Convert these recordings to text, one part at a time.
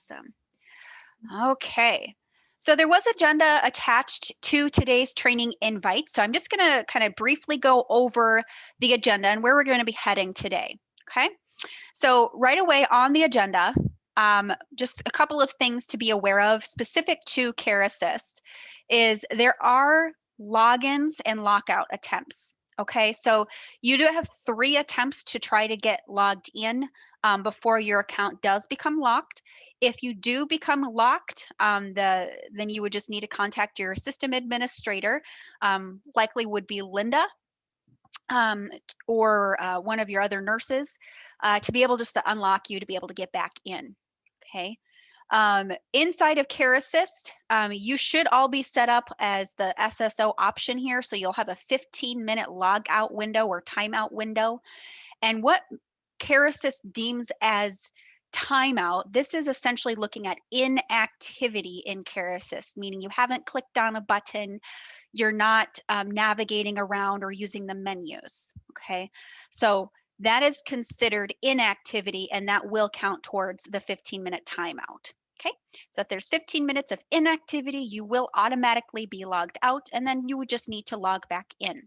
Awesome. Okay. So there was agenda attached to today's training invite. So I'm just going to kind of briefly go over the agenda and where we're going to be heading today. Okay. So right away on the agenda, just a couple of things to be aware of specific to CareAssist is there are logins and lockout attempts. Okay, so you do have 3 attempts to try to get logged in before your account does become locked. If you do become locked, then you would just need to contact your system administrator. Likely would be Linda, or one of your other nurses, to be able just to unlock you to be able to get back in. Okay. Inside of CareAssist, you should all be set up as the SSO option here. So you'll have a 15-minute log out window or timeout window. And what CareAssist deems as timeout, this is essentially looking at inactivity in CareAssist, meaning you haven't clicked on a button, you're not navigating around or using the menus. Okay. So that is considered inactivity and that will count towards the 15-minute timeout. Okay, so if there's 15 minutes of inactivity, you will automatically be logged out and then you would just need to log back in.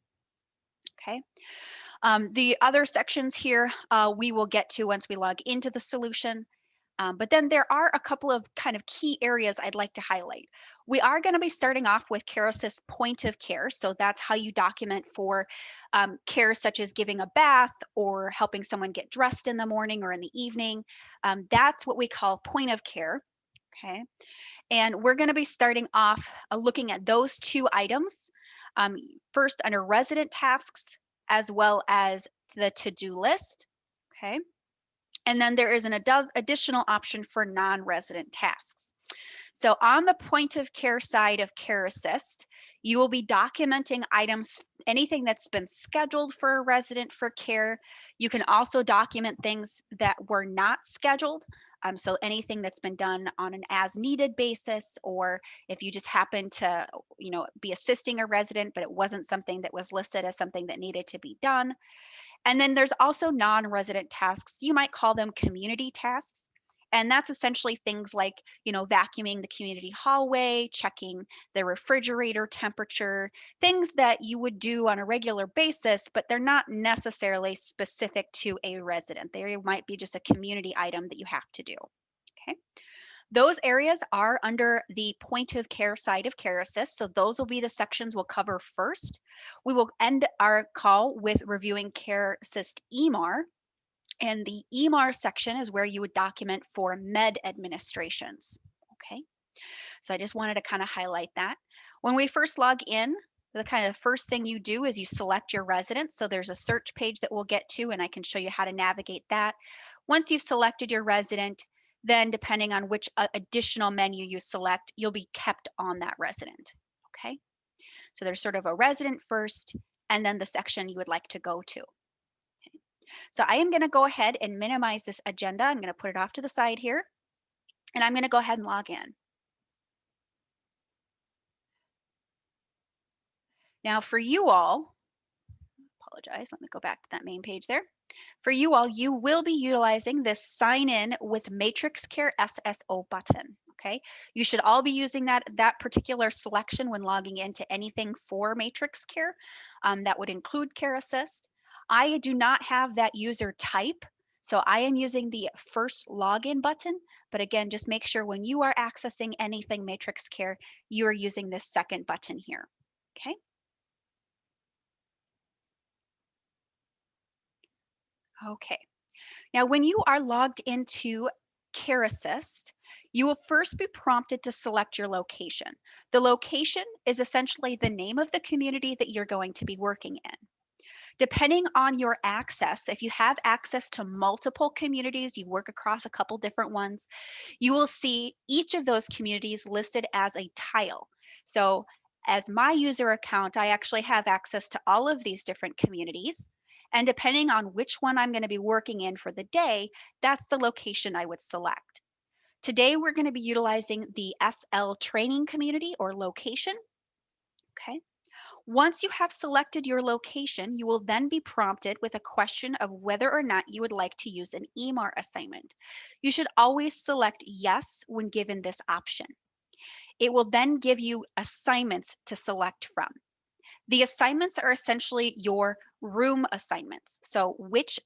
Okay, the other sections here we will get to once we log into the solution. But then there are a couple of kind of key areas I'd like to highlight. We are going to be starting off with CareAssist point of care. So that's how you document for care such as giving a bath or helping someone get dressed in the morning or in the evening. That's what we call point of care. Okay. And we're going to be starting off looking at those 2 items. First under resident tasks as well as the to-do list. Okay. And then there is an additional option for non-resident tasks. So on the point of care side of CareAssist, you will be documenting items, anything that's been scheduled for a resident for care. You can also document things that were not scheduled. So anything that's been done on an as needed basis, or if you just happen to, be assisting a resident, but it wasn't something that was listed as something that needed to be done. And then there's also non-resident tasks. You might call them community tasks. And that's essentially things like, vacuuming the community hallway, checking the refrigerator temperature, things that you would do on a regular basis, but they're not necessarily specific to a resident. They might be just a community item that you have to do. Okay. Those areas are under the point of care side of CareAssist. So those will be the sections we'll cover first. We will end our call with reviewing CareAssist EMAR. And the EMAR section is where you would document for med administrations. Okay. So I just wanted to kind of highlight that. When we first log in, the kind of first thing you do is you select your resident. So there's a search page that we'll get to, and I can show you how to navigate that. Once you've selected your resident, then depending on which additional menu you select, you'll be kept on that resident. Okay. So there's sort of a resident first, and then the section you would like to go to. Okay. So I am going to go ahead and minimize this agenda. I'm going to put it off to the side here, and I'm going to go ahead and log in. Now for you all, apologize, let me go back to that main page there. For you all, you will be utilizing this sign in with Matrix Care SSO button. Okay, you should all be using that particular selection when logging into anything for Matrix Care. That would include CareAssist. I do not have that user type, so I am using the first login button. But again, just make sure when you are accessing anything Matrix Care, you are using this second button here. Okay. Okay. Now, when you are logged into CareAssist, you will first be prompted to select your location. The location is essentially the name of the community that you're going to be working in. Depending on your access, if you have access to multiple communities, you work across a couple different ones, you will see each of those communities listed as a tile. So as my user account, I actually have access to all of these different communities. And depending on which one I'm going to be working in for the day, that's the location I would select. Today, we're going to be utilizing the SL training community or location. Okay. Once you have selected your location, you will then be prompted with a question of whether or not you would like to use an EMAR assignment. You should always select yes when given this option. It will then give you assignments to select from. The assignments are essentially your room assignments. So which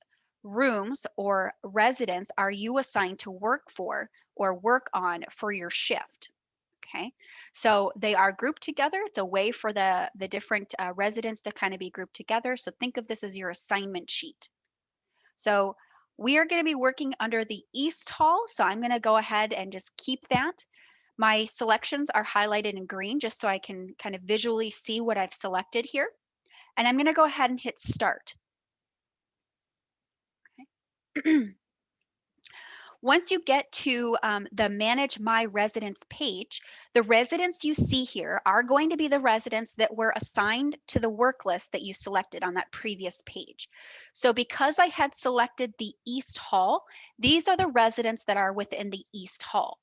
rooms or residents are you assigned to work for or work on for your shift? Okay, so they are grouped together. It's a way for the different residents to kind of be grouped together. So think of this as your assignment sheet. So we are going to be working under the East Hall. So I'm going to go ahead and just keep that. My selections are highlighted in green just so I can kind of visually see what I've selected here. And I'm going to go ahead and hit start. Okay. Once you get to the Manage My Residents page, the residents you see here are going to be the residents that were assigned to the work list that you selected on that previous page. So because I had selected the East Hall, these are the residents that are within the East Hall.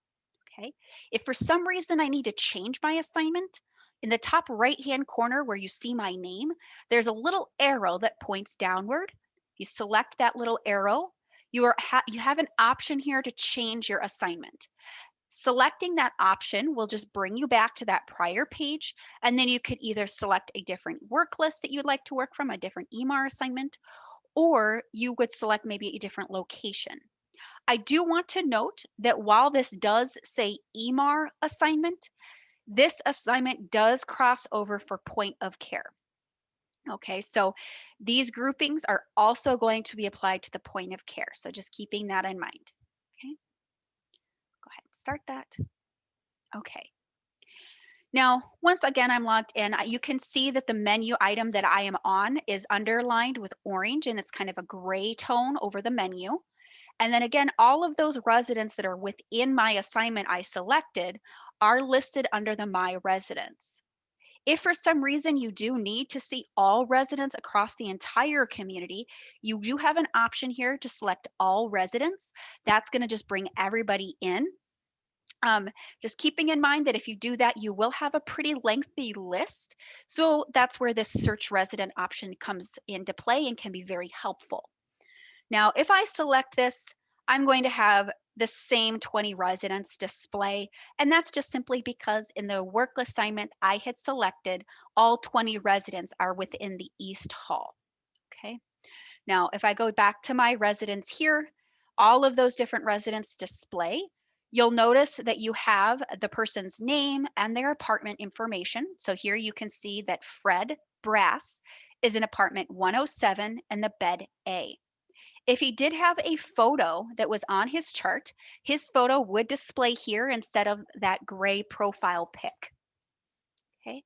Okay. If for some reason I need to change my assignment, in the top right-hand corner where you see my name, there's a little arrow that points downward. You select that little arrow. You have an option here to change your assignment. Selecting that option will just bring you back to that prior page, and then you could either select a different work list that you'd like to work from, a different EMAR assignment, or you would select maybe a different location. I do want to note that while this does say EMAR assignment, this assignment does cross over for point of care. Okay, so these groupings are also going to be applied to the point of care. So just keeping that in mind. Okay, go ahead and start that. Okay. Now, once again, I'm logged in. You can see that the menu item that I am on is underlined with orange and it's kind of a gray tone over the menu. And then again, all of those residents that are within my assignment I selected are listed under the My Residents. If for some reason you do need to see all residents across the entire community, you do have an option here to select all residents. That's going to just bring everybody in. Just keeping in mind that if you do that, you will have a pretty lengthy list. So that's where this search resident option comes into play and can be very helpful. Now, if I select this, I'm going to have the same 20 residents display, and that's just simply because in the work assignment I had selected, all 20 residents are within the East Hall. Okay. Now, if I go back to my residents here, all of those different residents display. You'll notice that you have the person's name and their apartment information. So here you can see that Fred Brass is in apartment 107 and the bed A. If he did have a photo that was on his chart, his photo would display here instead of that gray profile pic. Okay.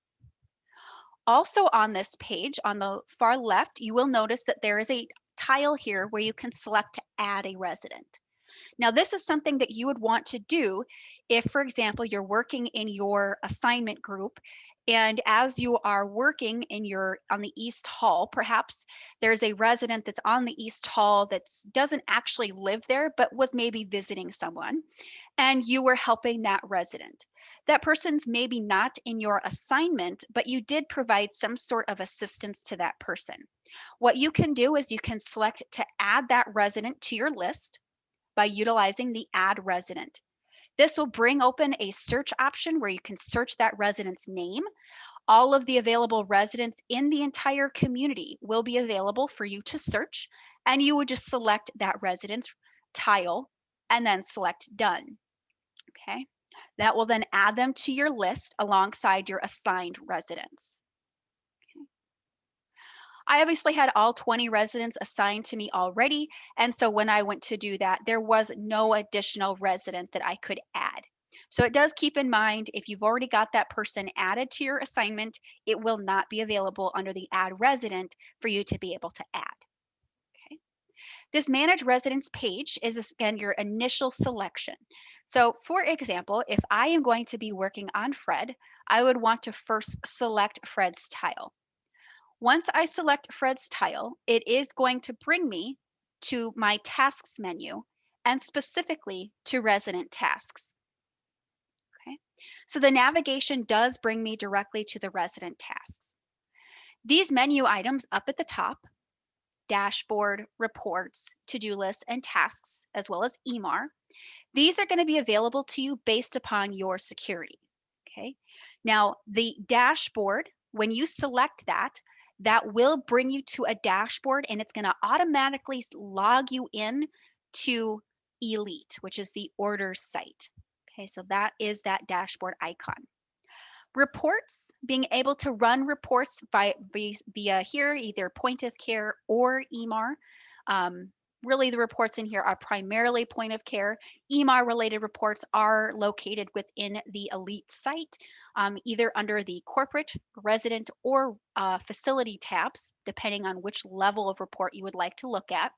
Also on this page, on the far left, you will notice that there is a tile here where you can select to add a resident. Now, this is something that you would want to do if, for example, you're working in your assignment group and as you are working on the East Hall, perhaps there's a resident that's on the East Hall that doesn't actually live there, but was maybe visiting someone, and you were helping that resident. That person's maybe not in your assignment, but you did provide some sort of assistance to that person. What you can do is you can select to add that resident to your list by utilizing the Add Resident. This will bring open a search option where you can search that resident's name. All of the available residents in the entire community will be available for you to search, and you would just select that resident's tile and then select Done. Okay, that will then add them to your list alongside your assigned residents. I obviously had all 20 residents assigned to me already, and so when I went to do that, there was no additional resident that I could add. So it does keep in mind if you've already got that person added to your assignment, it will not be available under the Add Resident for you to be able to add. Okay. This Manage Residents page is again your initial selection. So for example, if I am going to be working on Fred, I would want to first select Fred's tile. Once I select Fred's tile, it is going to bring me to my tasks menu and specifically to resident tasks. Okay, so the navigation does bring me directly to the resident tasks. These menu items up at the top, dashboard, reports, to-do lists, and tasks, as well as EMAR, these are going to be available to you based upon your security. Okay. Now, the dashboard, when you select that, that will bring you to a dashboard and it's going to automatically log you in to Elite, which is the orders site. Okay, so that is that dashboard icon. Reports, being able to run reports via here, either point of care or EMAR. Really, the reports in here are primarily point of care. EMAR related reports are located within the Elite site, either under the corporate, resident, or facility tabs, depending on which level of report you would like to look at.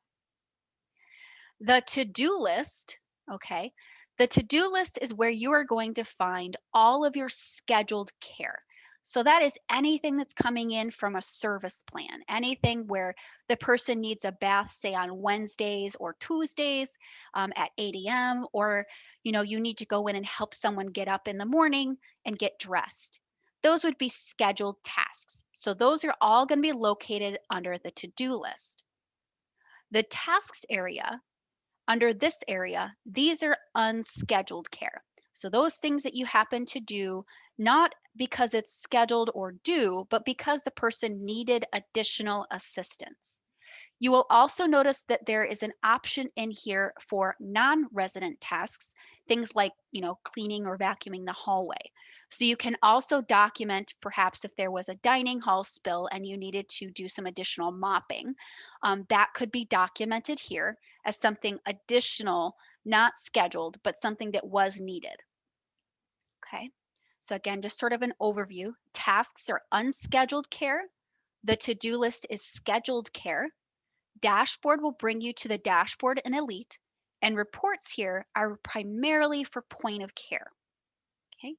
The to-do list, okay, the to-do list is where you are going to find all of your scheduled care. So that is anything that's coming in from a service plan, anything where the person needs a bath, say on Wednesdays or Tuesdays at 8 a.m., or you need to go in and help someone get up in the morning and get dressed. Those would be scheduled tasks. So those are all going to be located under the to-do list. The tasks area, under this area, these are unscheduled care. So those things that you happen to do, not because it's scheduled or due, but because the person needed additional assistance. You will also notice that there is an option in here for non-resident tasks, things like, cleaning or vacuuming the hallway. So you can also document perhaps if there was a dining hall spill and you needed to do some additional mopping. That could be documented here as something additional, not scheduled, but something that was needed. Okay. So again, just sort of an overview. Tasks are unscheduled care. The to-do list is scheduled care. Dashboard will bring you to the dashboard in Elite, and reports here are primarily for point of care. Okay.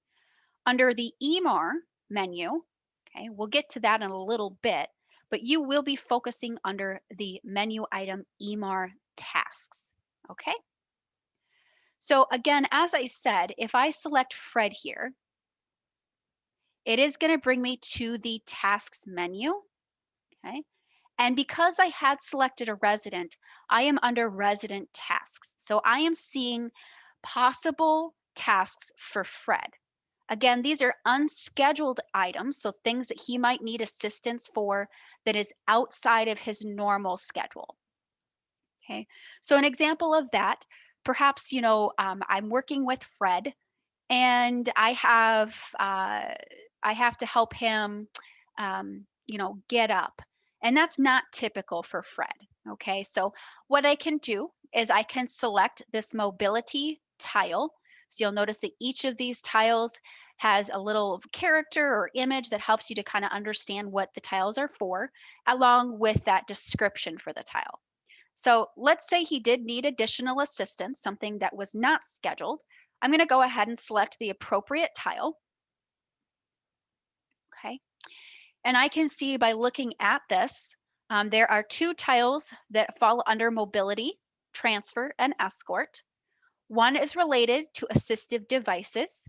Under the EMAR menu, okay, we'll get to that in a little bit, but you will be focusing under the menu item EMAR tasks. Okay. So again, as I said, if I select Fred here, it is going to bring me to the tasks menu. Okay. And because I had selected a resident, I am under resident tasks. So I am seeing possible tasks for Fred. Again, these are unscheduled items, so things that he might need assistance for that is outside of his normal schedule. Okay, so an example of that, perhaps, I'm working with Fred and I have to help him, get up. And that's not typical for Fred. Okay, so what I can do is I can select this mobility tile. So you'll notice that each of these tiles has a little character or image that helps you to kind of understand what the tiles are for, along with that description for the tile. So let's say he did need additional assistance, something that was not scheduled. I'm going to go ahead and select the appropriate tile. Okay. And I can see by looking at this, there are two tiles that fall under mobility, transfer, and escort. One is related to assistive devices,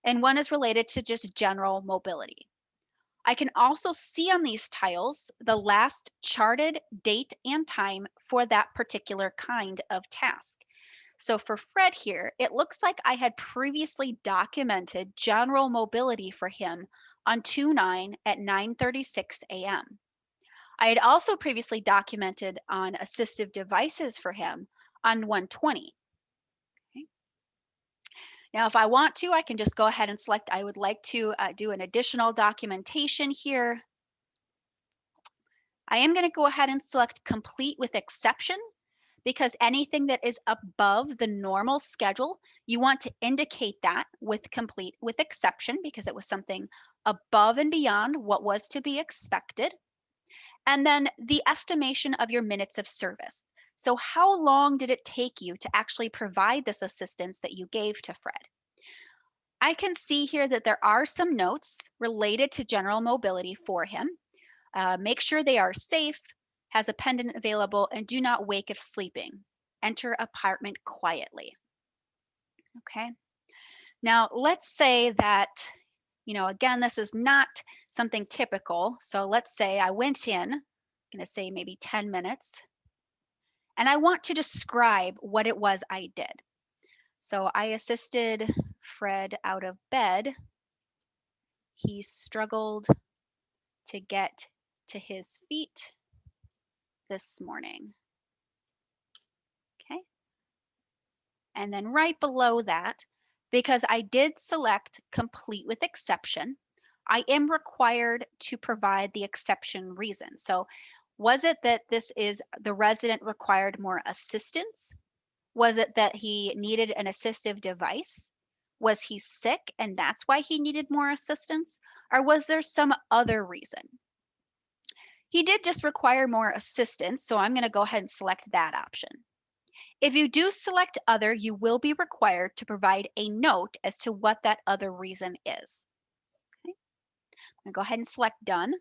and one is related to just general mobility. I can also see on these tiles the last charted date and time for that particular kind of task. So for Fred here, it looks like I had previously documented general mobility for him on 2/9 at 9:36 a.m. I had also previously documented on assistive devices for him on 1:20. Okay. Now, if I want to, I can just go ahead and select, I would like to do an additional documentation here. I am going to go ahead and select complete with exception, because anything that is above the normal schedule, you want to indicate that with complete with exception, because it was something above and beyond what was to be expected. And then the estimation of your minutes of service. So how long did it take you to actually provide this assistance that you gave to Fred? I can see here that there are some notes related to general mobility for him. Make sure they are safe, has a pendant available, and do not wake if sleeping. Enter apartment quietly. Okay. Now, let's say that Again, this is not something typical. So let's say I went in, I'm going to say maybe 10 minutes, and I want to describe what it was I did. So I assisted Fred out of bed. He struggled to get to his feet this morning. Okay. And then right below that, because I did select complete with exception, I am required to provide the exception reason. So was it that the resident required more assistance? Was it that he needed an assistive device? Was he sick and that's why he needed more assistance? Or was there some other reason? He did just require more assistance, so I'm going to go ahead and select that option. If you do select other, you will be required to provide a note as to what that other reason is. Okay. I'm going to go ahead and select done.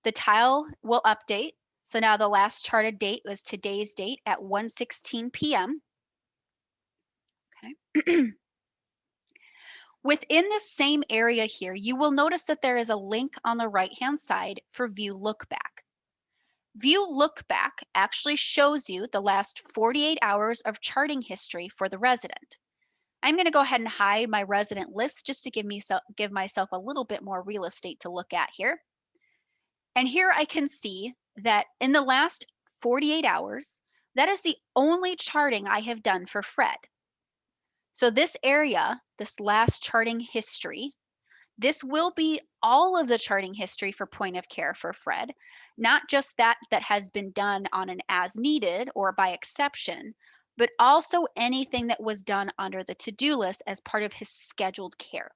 The tile will update. So now the last charted date was today's date at 1:16 p.m. Okay. Within the same area here, you will notice that there is a link on the right-hand side for View Look Back. View Look Back actually shows you the last 48 hours of charting history for the resident. I'm going to go ahead and hide my resident list just to give myself a little bit more real estate to look at here. And here I can see that in the last 48 hours, that is the only charting I have done for Fred. So this area, this last charting history, this will be all of the charting history for point of care for Fred, not just that has been done on an as needed or by exception, but also anything that was done under the to-do list as part of his scheduled care.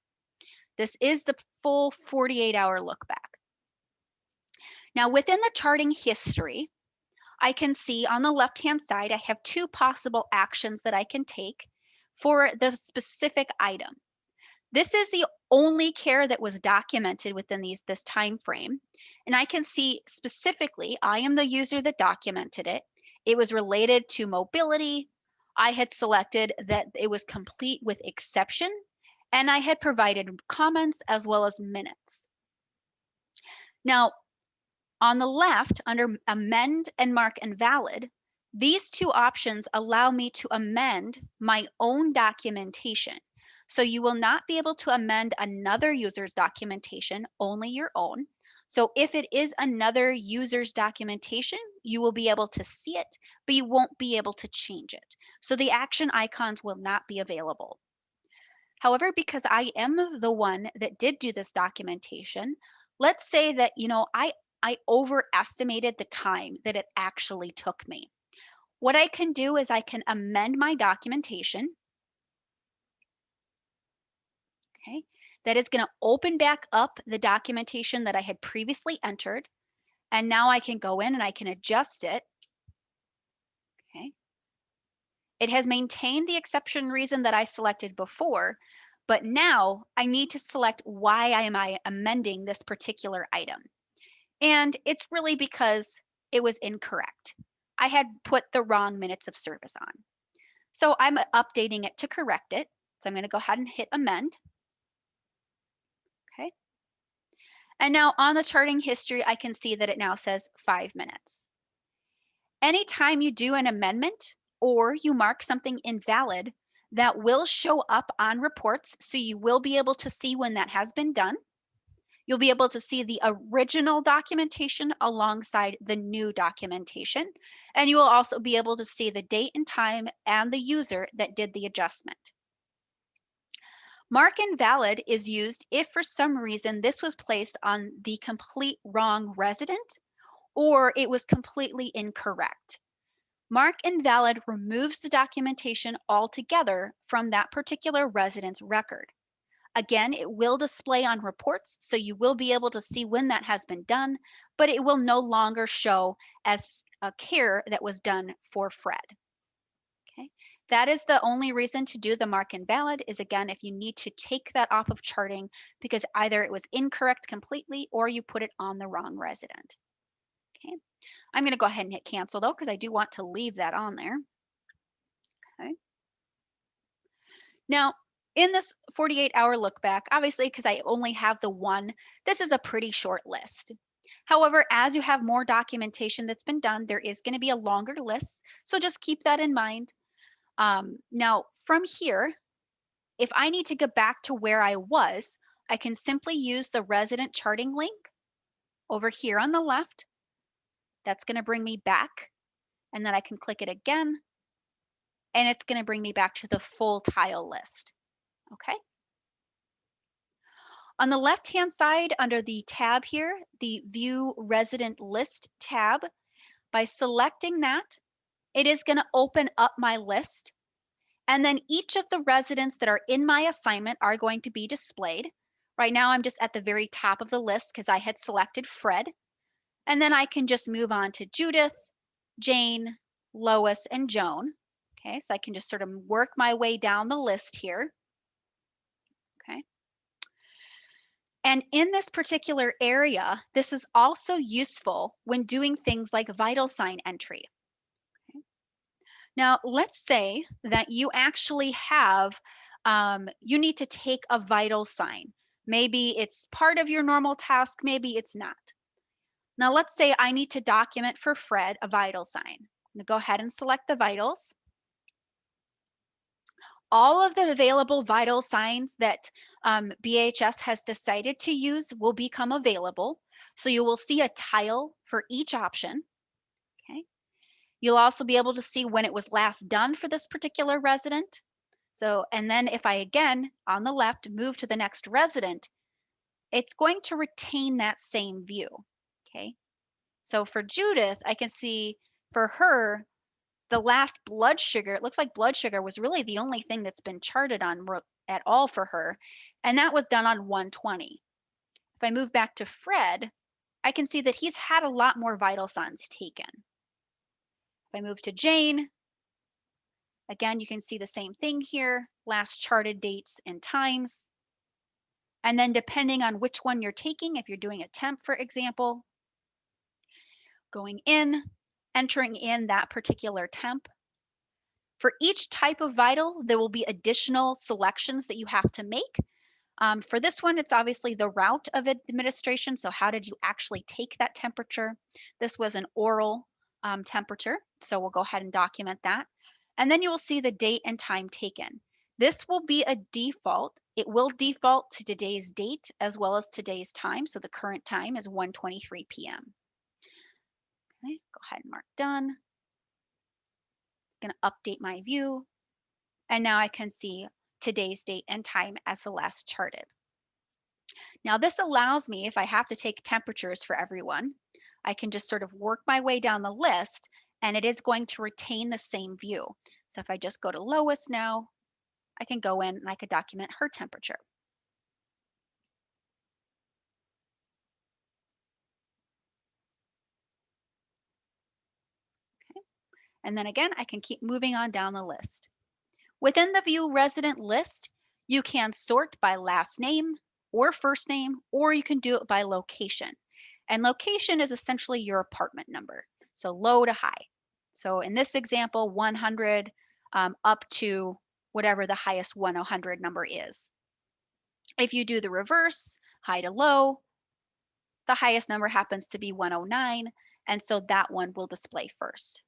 This is the full 48-hour look back. Now within the charting history, I can see on the left-hand side, I have two possible actions that I can take for the specific item. This is the only care that was documented within this time frame. And I can see specifically, I am the user that documented it. It was related to mobility. I had selected that it was complete with exception, and I had provided comments as well as minutes. Now, on the left, under amend and mark invalid, these two options allow me to amend my own documentation. So you will not be able to amend another user's documentation, only your own. So if it is another user's documentation, you will be able to see it, but you won't be able to change it. So the action icons will not be available. However, because I am the one that did do this documentation, let's say that, I overestimated the time that it actually took me. What I can do is I can amend my documentation. Okay, that is going to open back up the documentation that I had previously entered. And now I can go in and I can adjust it. Okay. It has maintained the exception reason that I selected before, but now I need to select why am I amending this particular item. And it's really because it was incorrect. I had put the wrong minutes of service on. So I'm updating it to correct it. So I'm going to go ahead and hit amend. Okay. And now on the charting history, I can see that it now says 5 minutes. Anytime you do an amendment or you mark something invalid, that will show up on reports. So you will be able to see when that has been done. You'll be able to see the original documentation alongside the new documentation. And you will also be able to see the date and time and the user that did the adjustment. Mark invalid is used if for some reason this was placed on the complete wrong resident or it was completely incorrect. Mark invalid removes the documentation altogether from that particular resident's record. Again, it will display on reports, so you will be able to see when that has been done, but it will no longer show as a care that was done for Fred. Okay, that is the only reason to do the mark invalid is, again, if you need to take that off of charting because either it was incorrect completely or you put it on the wrong resident. Okay, I'm going to go ahead and hit cancel though because I do want to leave that on there. Okay. Now, In this 48-hour look back, obviously, because I only have the one, this is a pretty short list. However, as you have more documentation that's been done, there is going to be a longer list. So just keep that in mind. Now, from here, if I need to get back to where I was, I can simply use the resident charting link over here on the left. That's going to bring me back. And then I can click it again, and it's going to bring me back to the full tile list. Okay. On the left-hand side under the tab here, the View Resident List tab, by selecting that, it is going to open up my list. And then each of the residents that are in my assignment are going to be displayed. Right now, I'm just at the very top of the list because I had selected Fred. And then I can just move on to Judith, Jane, Lois, and Joan. Okay, so I can just sort of work my way down the list here. Okay. And in this particular area, this is also useful when doing things like vital sign entry. Okay. Now, let's say that you actually have, you need to take a vital sign. Maybe it's part of your normal task, maybe it's not. Now, let's say I need to document for Fred a vital sign. I'm going to go ahead and select the vitals. All of the available vital signs that BHS has decided to use will become available. So you will see a tile for each option. Okay. You'll also be able to see when it was last done for this particular resident. So, and then if I again, on the left, move to the next resident, it's going to retain that same view. Okay. So for Judith, I can see for her, the last blood sugar, it looks like blood sugar was really the only thing that's been charted on at all for her. And that was done on 120. If I move back to Fred, I can see that he's had a lot more vital signs taken. If I move to Jane, again, you can see the same thing here, last charted dates and times. And then depending on which one you're taking, if you're doing a temp, for example, going in, entering in that particular temp. For each type of vital, there will be additional selections that you have to make. For this one, it's obviously the route of administration. So how did you actually take that temperature? This was an oral temperature. So we'll go ahead and document that. And then you will see the date and time taken. This will be a default. It will default to today's date as well as today's time. So the current time is 1:23 p.m. Okay, go ahead and mark done. Going to update my view. And now I can see today's date and time as the last charted. Now this allows me, if I have to take temperatures for everyone, I can just sort of work my way down the list and it is going to retain the same view. So if I just go to Lois now, I can go in and I could document her temperature. Okay. And then again, I can keep moving on down the list. Within the View Resident list, you can sort by last name or first name, or you can do it by location. And location is essentially your apartment number, so low to high. So in this example, 100 up to whatever the highest 100 number is. If you do the reverse, high to low, the highest number happens to be 109, and so that one will display first.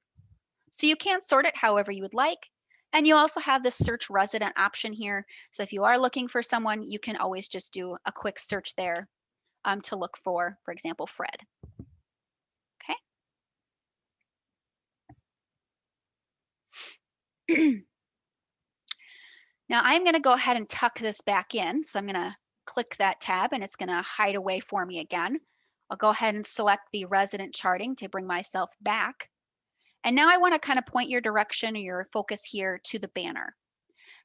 So you can sort it however you would like. And you also have this search resident option here. So if you are looking for someone, you can always just do a quick search there to look for example, Fred. Okay. Now I'm going to go ahead and tuck this back in. So I'm going to click that tab and it's going to hide away for me again. I'll go ahead and select the resident charting to bring myself back. And now I want to kind of point your direction or your focus here to the banner.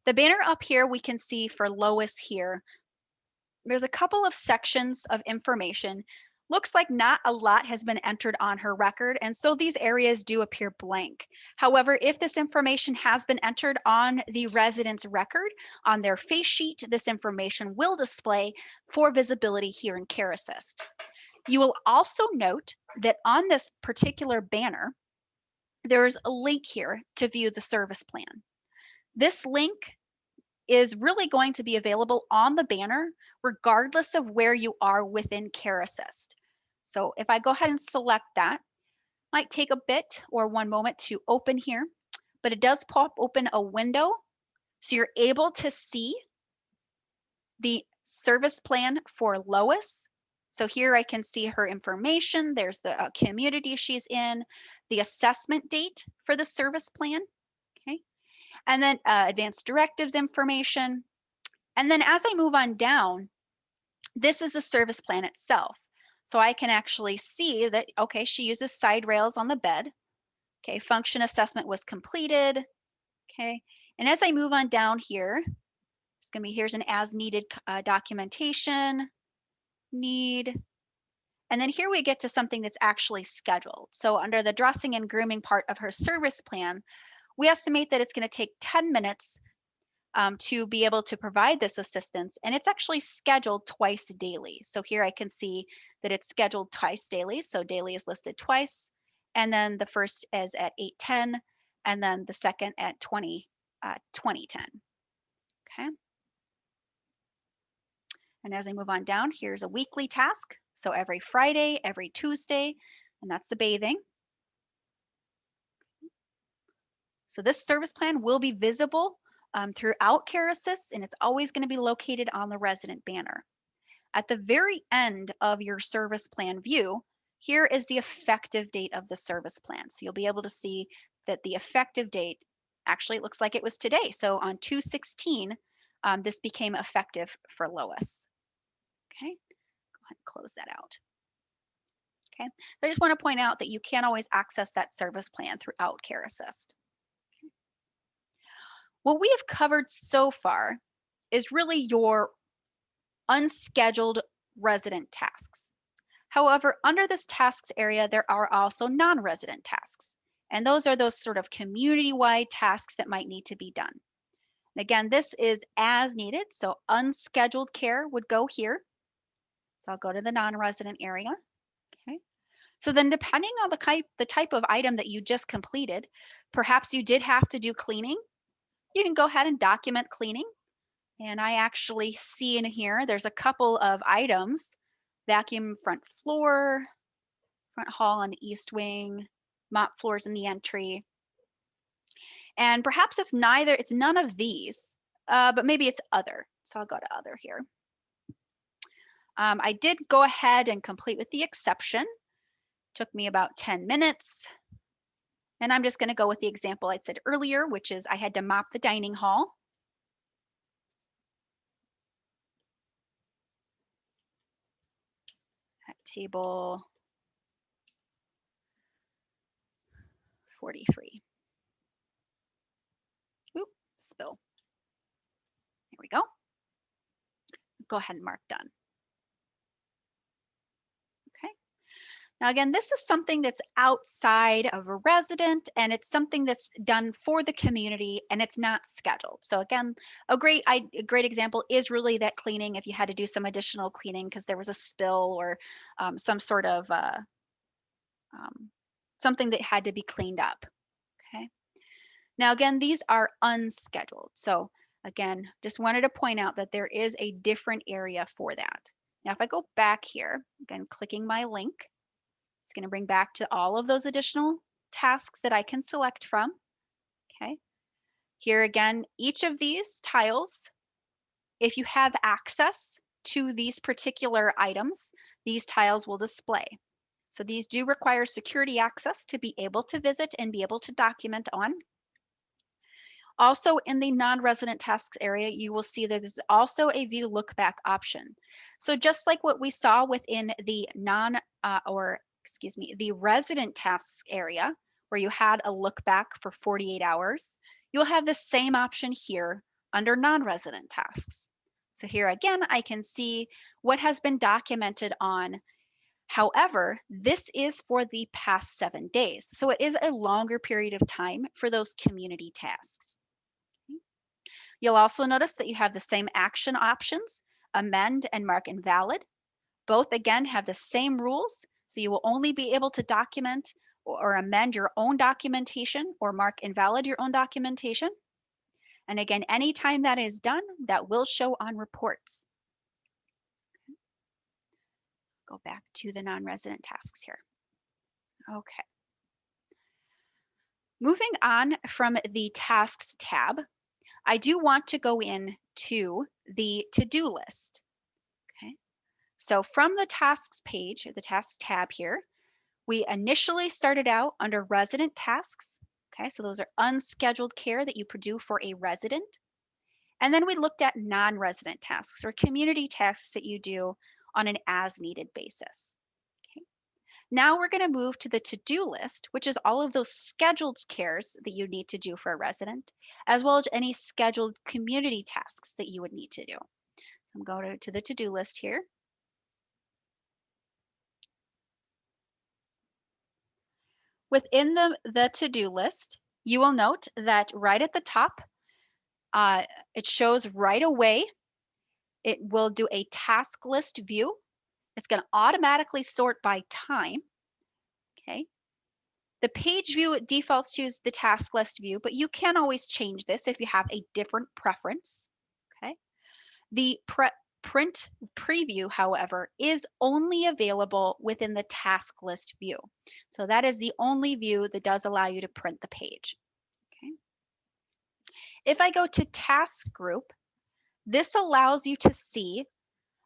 The banner up here, we can see for Lois here, there's a couple of sections of information. Looks like not a lot has been entered on her record, and so these areas do appear blank. However, if this information has been entered on the resident's record, on their face sheet, this information will display for visibility here in CareAssist. You will also note that on this particular banner, there's a link here to view the service plan. This link is really going to be available on the banner regardless of where you are within CareAssist. So if I go ahead and select that, might take a bit or one moment to open here, but it does pop open a window so you're able to see the service plan for Lois. So here I can see her information. There's the community she's in, the assessment date for the service plan, okay? And then advanced directives information. And then as I move on down, this is the service plan itself. So I can actually see that, okay, she uses side rails on the bed. Okay, function assessment was completed. Okay, and as I move on down here, it's gonna be, here's an as needed documentation, need, and then here we get to something that's actually scheduled. So under the dressing and grooming part of her service plan, we estimate that it's gonna take 10 minutes to be able to provide this assistance, and it's actually scheduled twice daily. So here I can see that it's scheduled twice daily. So daily is listed twice, and then the first is at 8:10, and then the second at 20:10. Okay. And as I move on down, here's a weekly task. So every Friday, every Tuesday, and that's the bathing. So this service plan will be visible throughout CareAssist, and it's always going to be located on the resident banner. At the very end of your service plan view, here is the effective date of the service plan. So you'll be able to see that the effective date, actually it looks like it was today. So on 2/16, this became effective for Lois. Okay, go ahead and close that out. Okay, so I just want to point out that you can always access that service plan throughout CareAssist. Okay. What we have covered so far is really your unscheduled resident tasks. However, under this tasks area, there are also non-resident tasks. And those are those sort of community-wide tasks that might need to be done. And again, this is as needed. So unscheduled care would go here. So I'll go to the non-resident area. Okay. So then depending on the type of item that you just completed, perhaps you did have to do cleaning. You can go ahead and document cleaning. And I actually see in here, there's a couple of items: vacuum front floor, front hall on the east wing, mop floors in the entry. And perhaps it's none of these, but maybe it's other. So I'll go to other here. I did go ahead and complete with the exception. Took me about 10 minutes. And I'm just going to go with the example I said earlier, which is I had to mop the dining hall. At table 43. Oop, spill. Here we go. Go ahead and mark done. Okay. Now again, this is something that's outside of a resident, and it's something that's done for the community, and it's not scheduled. So again, a great example is really that cleaning, if you had to do some additional cleaning because there was a spill or some sort of something that had to be cleaned up. Okay. Now again, these are unscheduled. So again, just wanted to point out that there is a different area for that. Now, if I go back here, again, clicking my link, it's going to bring back to all of those additional tasks that I can select from. Okay. Here again, each of these tiles, if you have access to these particular items, these tiles will display. So these do require security access to be able to visit and be able to document on. Also in the non-resident tasks area, you will see that there's also a view look back option. So just like what we saw within the the resident tasks area, where you had a look back for 48 hours, you'll have the same option here under non-resident tasks. So here again, I can see what has been documented on. However, this is for the past 7 days. So it is a longer period of time for those community tasks. You'll also notice that you have the same action options, amend and mark invalid. Both again have the same rules, so you will only be able to document or amend your own documentation or mark invalid your own documentation. And again, anytime that is done, that will show on reports. Go back to the non-resident tasks here. Okay. Moving on from the tasks tab, I do want to go in to the to-do list. Okay. So from the tasks page, the tasks tab here, we initially started out under resident tasks. Okay, so those are unscheduled care that you do for a resident. And then we looked at non-resident tasks or community tasks that you do on an as-needed basis. Okay. Now we're going to move to the to-do list, which is all of those scheduled cares that you need to do for a resident, as well as any scheduled community tasks that you would need to do. So I'm going to the to-do list here. Within the to-do list, you will note that right at the top, it shows right away. It will do a task list view. It's going to automatically sort by time. Okay. The page view, it defaults to the task list view, but you can always change this if you have a different preference. Okay. The print preview, however, is only available within the task list view. So that is the only view that does allow you to print the page. Okay. If I go to task group, this allows you to see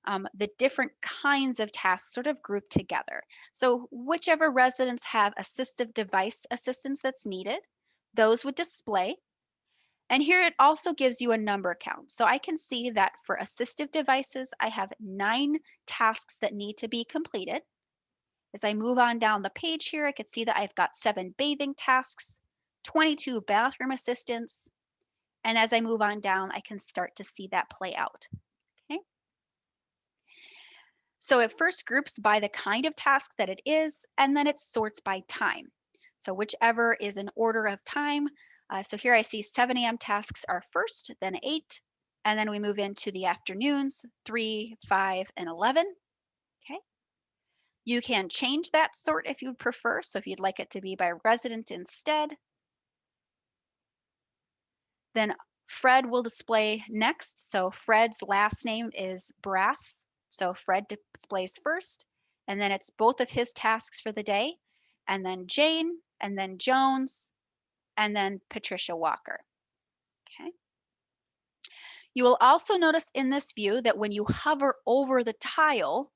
the different kinds of tasks sort of grouped together. So whichever residents have assistive device assistance that's needed, those would display. And here it also gives you a number count. So I can see that for assistive devices, I have 9 tasks that need to be completed. As I move on down the page here, I can see that I've got 7 bathing tasks, 22 bathroom assistants. And as I move on down, I can start to see that play out. Okay. So it first groups by the kind of task that it is, and then it sorts by time. So whichever is in order of time. So here I see 7 a.m. tasks are first, then 8, and then we move into the afternoons, 3, 5, and 11. Okay. You can change that sort if you'd prefer. So if you'd like it to be by resident instead, then Fred will display next. So Fred's last name is Brass. So Fred displays first, and then it's both of his tasks for the day, and then Jane, and then Jones, and then Patricia Walker. Okay. You will also notice in this view that when you hover over the tile,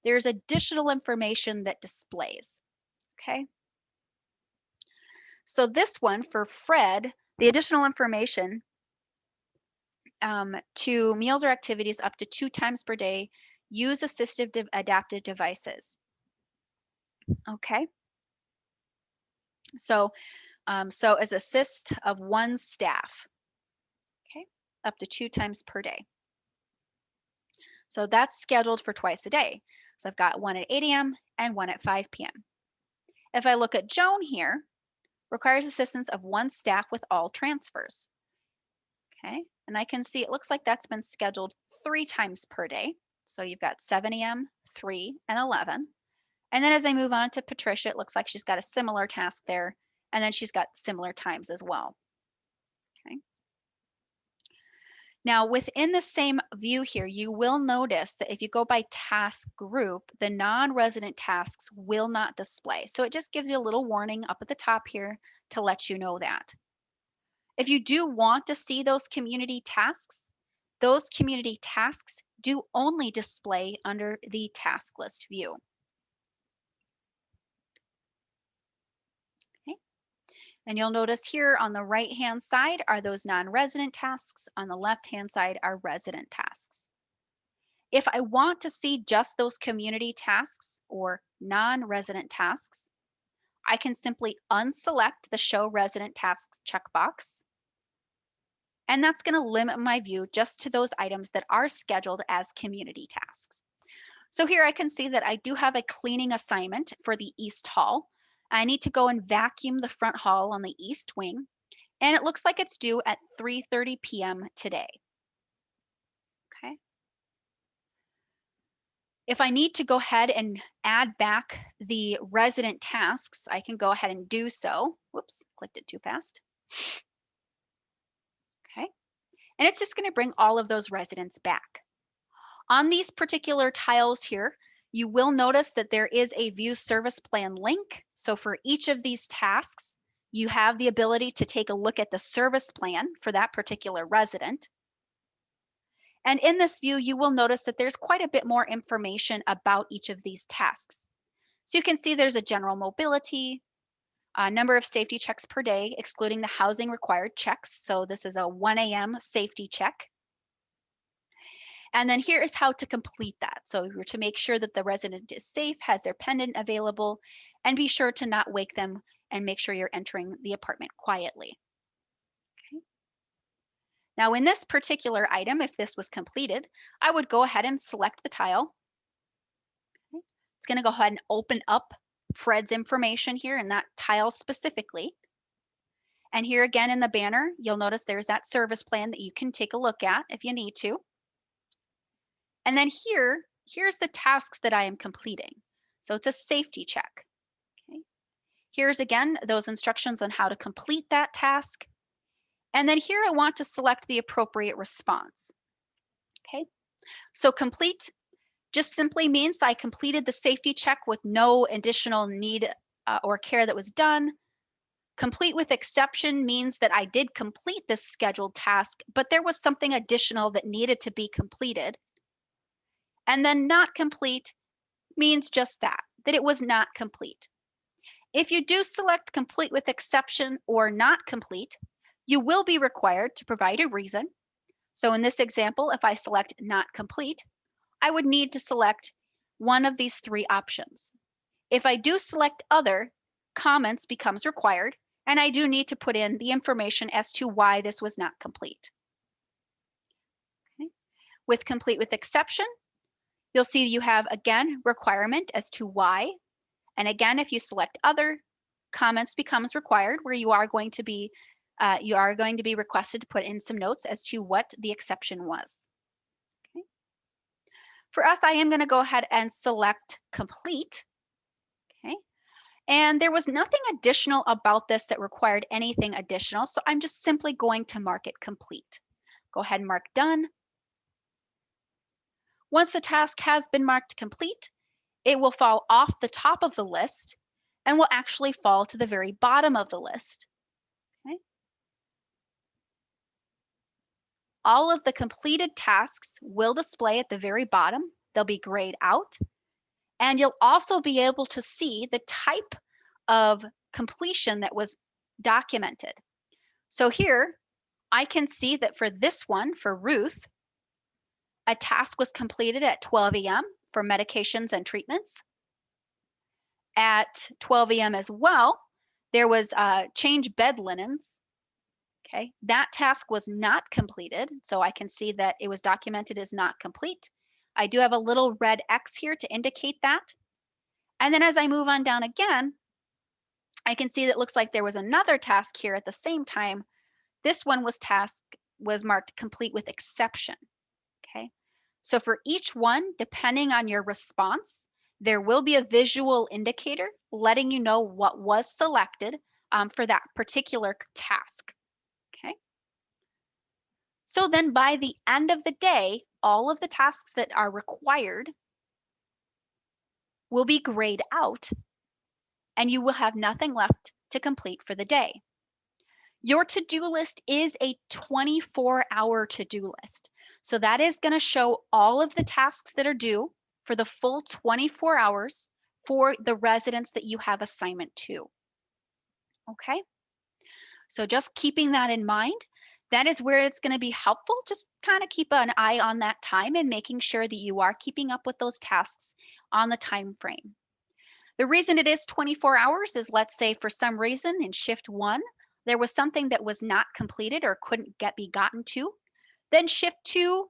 there's additional information that displays. Okay. So this one for Fred, the additional information to meals or activities up to 2 times per day, use assistive adaptive devices. Okay. So, so as assist of 1 staff, okay, up to 2 times per day. So that's scheduled for twice a day. So I've got 1 at 8 a.m. and 1 at 5 p.m. If I look at Joan here, requires assistance of 1 staff with all transfers. Okay, and I can see it looks like that's been scheduled 3 times per day. So you've got 7 a.m., 3, and 11. And then as I move on to Patricia, it looks like she's got a similar task there, and then she's got similar times as well. Okay. Now within the same view here, you will notice that if you go by task group, the non-resident tasks will not display. So it just gives you a little warning up at the top here to let you know that. If you do want to see those community tasks do only display under the task list view. Okay. And you'll notice here on the right-hand side are those non-resident tasks. On the left-hand side are resident tasks. If I want to see just those community tasks or non-resident tasks, I can simply unselect the Show Resident Tasks checkbox. And that's going to limit my view just to those items that are scheduled as community tasks. So here I can see that I do have a cleaning assignment for the East Hall. I need to go and vacuum the front hall on the east wing, and it looks like it's due at 3:30 p.m. today. Okay. If I need to go ahead and add back the resident tasks, I can go ahead and do so. Whoops, clicked it too fast. and it's just going to bring all of those residents back. On these particular tiles here, you will notice that there is a View Service Plan link. So for each of these tasks, you have the ability to take a look at the service plan for that particular resident. And in this view, you will notice that there's quite a bit more information about each of these tasks. So you can see there's a general mobility, a number of safety checks per day, excluding the housing required checks. So this is a 1 a.m. safety check. And then here is how to complete that. So you're to make sure that the resident is safe, has their pendant available, and be sure to not wake them and make sure you're entering the apartment quietly. Okay. Now in this particular item, if this was completed, I would go ahead and select the tile. Okay. It's going to go ahead and open up Fred's information here in that tile specifically. And here again in the banner, you'll notice there's that service plan that you can take a look at if you need to. And then here's the tasks that I am completing. So it's a safety check. Okay. Here's again those instructions on how to complete that task. And then here I want to select the appropriate response. Okay. So complete just simply means that I completed the safety check with no additional need or care that was done. Complete with exception means that I did complete this scheduled task, but there was something additional that needed to be completed. And then not complete means just that it was not complete. If you do select complete with exception or not complete, you will be required to provide a reason. So in this example, if I select not complete, I would need to select one of these three options. If I do select other, comments becomes required, and I do need to put in the information as to why this was not complete. Okay. With complete with exception, you'll see you have, again, requirement as to why. And again, if you select other, comments becomes required, where you are going to be requested to put in some notes as to what the exception was. Okay. For us, I am going to go ahead and select complete. Okay. And there was nothing additional about this that required anything additional, so I'm just simply going to mark it complete. Go ahead and mark done. Once the task has been marked complete, it will fall off the top of the list and will actually fall to the very bottom of the list. Okay. All of the completed tasks will display at the very bottom. They'll be grayed out. And you'll also be able to see the type of completion that was documented. So here, I can see that for this one, for Ruth, a task was completed at 12 a.m. for medications and treatments. At 12 a.m. as well, there was change bed linens. Okay, that task was not completed, so I can see that it was documented as not complete. I do have a little red X here to indicate that. And then as I move on down again, I can see that it looks like there was another task here at the same time. This one was marked complete with exception. Okay, so for each one, depending on your response, there will be a visual indicator letting you know what was selected for that particular task. Okay. So then by the end of the day, all of the tasks that are required will be grayed out, and you will have nothing left to complete for the day. Your to-do list is a 24-hour to-do list. So that is going to show all of the tasks that are due for the full 24 hours for the residents that you have assignment to. Okay? So just keeping that in mind, that is where it's going to be helpful. Just kind of keep an eye on that time and making sure that you are keeping up with those tasks on the time frame. The reason it is 24 hours is, let's say for some reason in shift 1, there was something that was not completed or couldn't be gotten to, then shift 2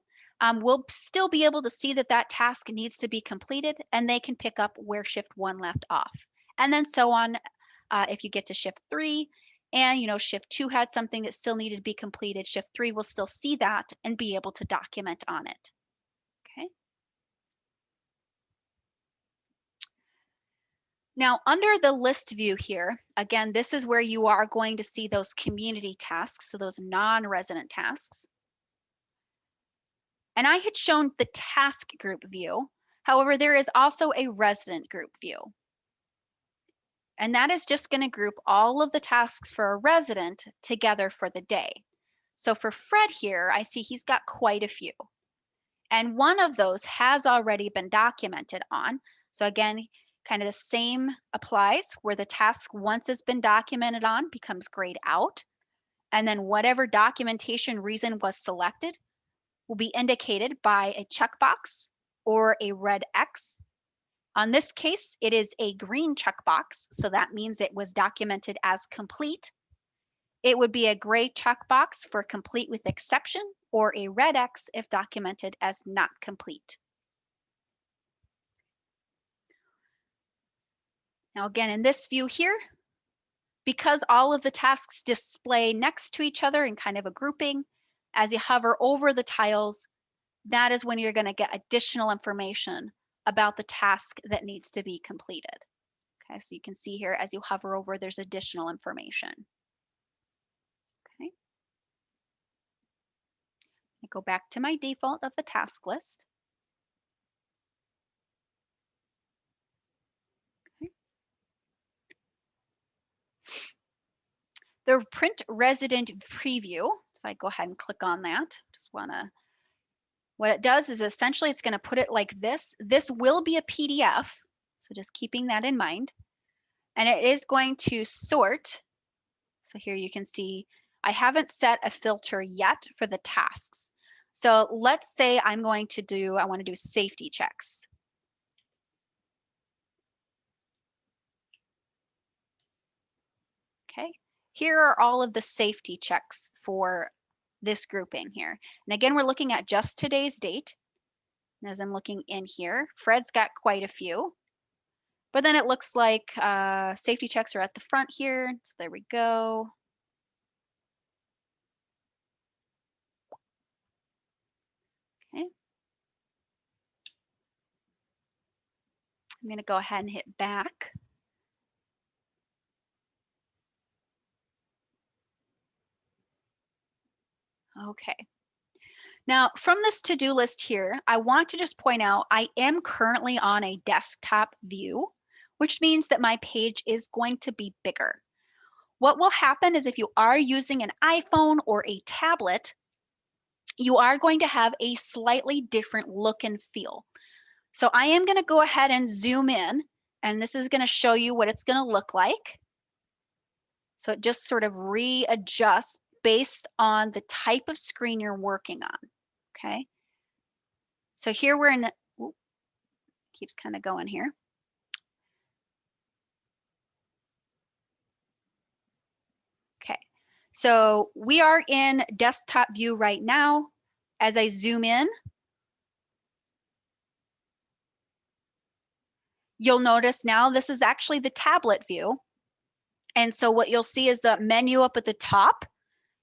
will still be able to see that that task needs to be completed, and they can pick up where shift 1 left off. And then so on if you get to shift 3 and shift 2 had something that still needed to be completed, shift 3 will still see that and be able to document on it. Okay. Now, under the list view here, again, this is where you are going to see those community tasks, so those non-resident tasks. And I had shown the task group view. However, there is also a resident group view. And that is just going to group all of the tasks for a resident together for the day. So for Fred here, I see he's got quite a few. And one of those has already been documented on. So again, kind of the same applies where the task once it's been documented on becomes grayed out. And then whatever documentation reason was selected will be indicated by a checkbox or a red X. On this case, it is a green checkbox, so that means it was documented as complete. It would be a gray checkbox for complete with exception, or a red X if documented as not complete. Now again, in this view here, because all of the tasks display next to each other in kind of a grouping, as you hover over the tiles, that is when you're going to get additional information about the task that needs to be completed. Okay, so you can see here as you hover over, there's additional information. Okay. I go back to my default of the task list. Okay. The print resident preview, if I go ahead and click on that, just want to, what it does is essentially it's going to put it like this. This will be a PDF, so just keeping that in mind. And it is going to sort. So here you can see I haven't set a filter yet for the tasks. So let's say I want to do safety checks. Okay, here are all of the safety checks for this grouping here. And again, we're looking at just today's date. And as I'm looking in here, Fred's got quite a few. But then it looks like safety checks are at the front here. So there we go. Okay. I'm going to go ahead and hit back. Okay. Now, from this to-do list here, I want to just point out I am currently on a desktop view, which means that my page is going to be bigger. What will happen is if you are using an iPhone or a tablet, you are going to have a slightly different look and feel. So I am going to go ahead and zoom in, and this is going to show you what it's going to look like. So it just sort of readjusts based on the type of screen you're working on. Okay. So here we're in, keeps kind of going here. Okay, so we are in desktop view right now. As I zoom in, you'll notice now this is actually the tablet view. And so what you'll see is the menu up at the top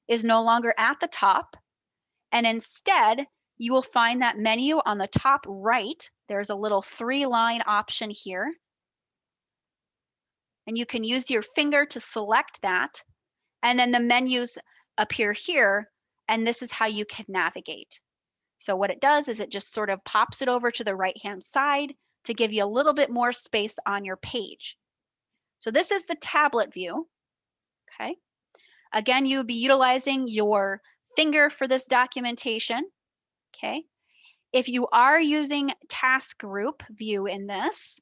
is no longer at the top. And instead, you will find that menu on the top right. There's a little 3-line option here. And you can use your finger to select that. And then the menus appear here. And this is how you can navigate. So what it does is it just sort of pops it over to the right-hand side to give you a little bit more space on your page. So this is the tablet view. Okay. Again, you would be utilizing your finger for this documentation. Okay. If you are using task group view in this,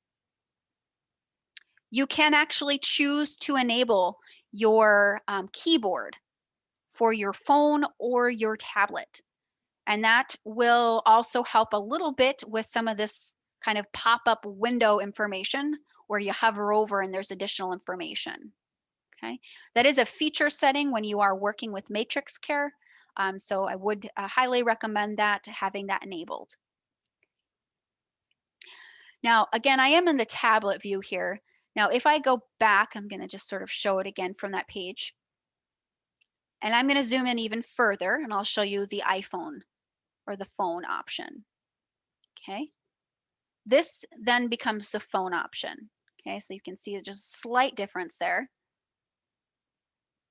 you can actually choose to enable your keyboard for your phone or your tablet. And that will also help a little bit with some of this kind of pop-up window information where you hover over and there's additional information. Okay, that is a feature setting when you are working with Matrix Care. So I would highly recommend that, having that enabled. Now, again, I am in the tablet view here. Now, if I go back, I'm going to just sort of show it again from that page. And I'm going to zoom in even further, and I'll show you the iPhone or the phone option. Okay. This then becomes the phone option. Okay, so you can see just a slight difference there.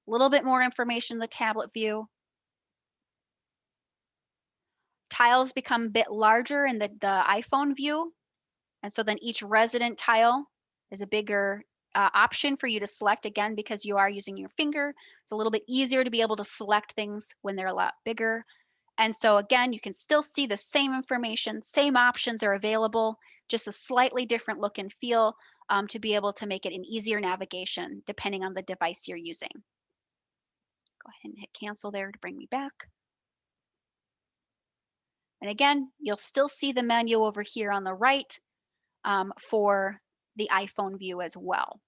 A little bit more information in the tablet view. tiles become a bit larger in the iPhone view. And so then each resident tile is a bigger option for you to select, again, because you are using your finger. It's a little bit easier to be able to select things when they're a lot bigger. And so again, you can still see the same information, same options are available, just a slightly different look and feel to be able to make it an easier navigation depending on the device you're using. Go ahead and hit cancel there to bring me back. And again, you'll still see the menu over here on the right for the iPhone view as well.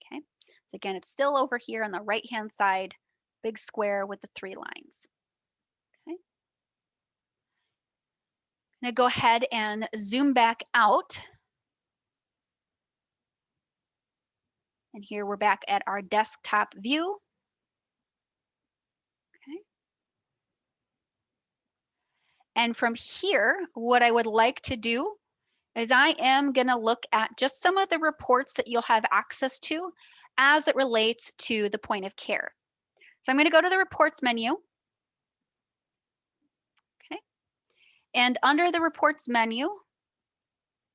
Okay, so again, it's still over here on the right-hand side, big square with the 3 lines. Okay, I'm gonna go ahead and zoom back out. And here we're back at our desktop view. Okay. And from here, what I would like to do is I am going to look at just some of the reports that you'll have access to as it relates to the point of care. So I'm going to go to the reports menu. Okay. And under the reports menu,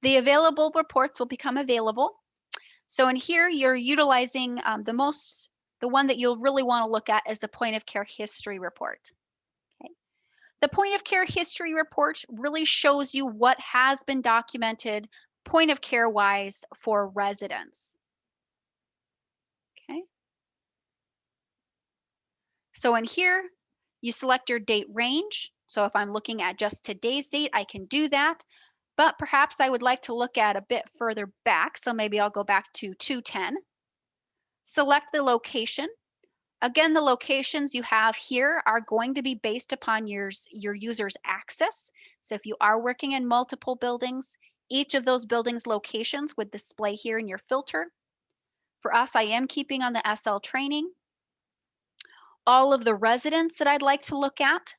the available reports will become available. So in here, you're utilizing the one that you'll really want to look at is the point of care history report. Okay. The point of care history report really shows you what has been documented point of care wise for residents. Okay. So in here, you select your date range. So if I'm looking at just today's date, I can do that. But perhaps I would like to look at a bit further back. So maybe I'll go back to 2/10. Select the location. Again, the locations you have here are going to be based upon your user's access. So if you are working in multiple buildings, each of those buildings' locations would display here in your filter. For us, I am keeping on the SL training. All of the residents that I'd like to look at.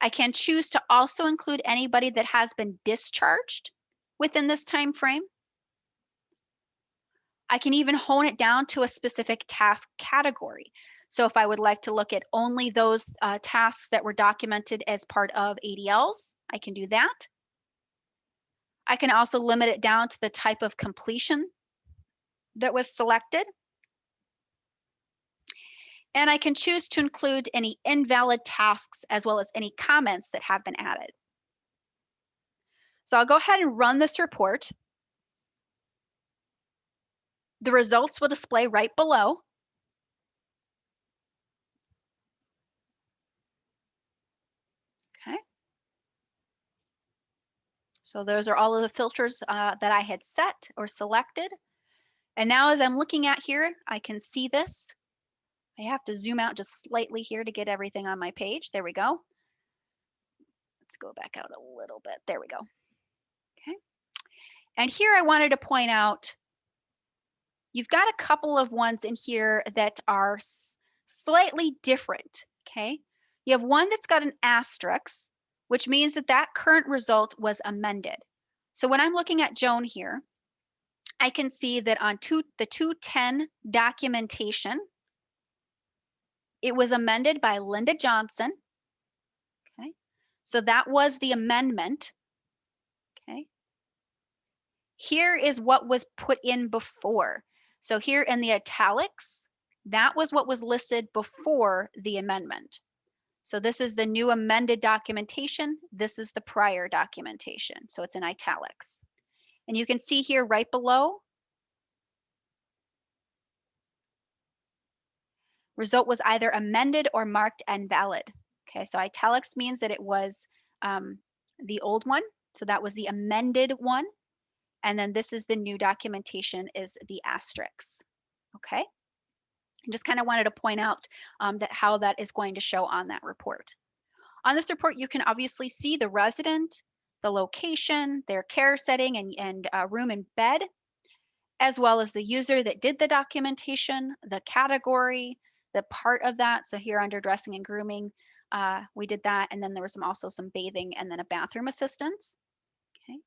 I can choose to also include anybody that has been discharged within this time frame. I can even hone it down to a specific task category. So if I would like to look at only those tasks that were documented as part of ADLs, I can do that. I can also limit it down to the type of completion that was selected. And I can choose to include any invalid tasks as well as any comments that have been added. So I'll go ahead and run this report. The results will display right below. Okay. So those are all of the filters that I had set or selected. And now as I'm looking at here, I can see this. I have to zoom out just slightly here to get everything on my page. There we go. Let's go back out a little bit. There we go. Okay. And here I wanted to point out, you've got a couple of ones in here that are slightly different. Okay. You have one that's got an asterisk, which means that that current result was amended. So when I'm looking at Joan here, I can see that on the 2/10 documentation, it was amended by Linda Johnson. Okay, so that was the amendment. Okay, here is what was put in before. So here in the italics, that was what was listed before the amendment. So this is the new amended documentation. This is the prior documentation. So it's in italics. And you can see here right below, result was either amended or marked invalid. Okay, so italics means that it was the old one. So that was the amended one. And then this is the new documentation is the asterisks. Okay, I just kind of wanted to point out that how that is going to show on that report. On this report, you can obviously see the resident, the location, their care setting and room and bed, as well as the user that did the documentation, the category, the part of that. So here under dressing and grooming, we did that. And then there was also some bathing and then a bathroom assistance. Okay.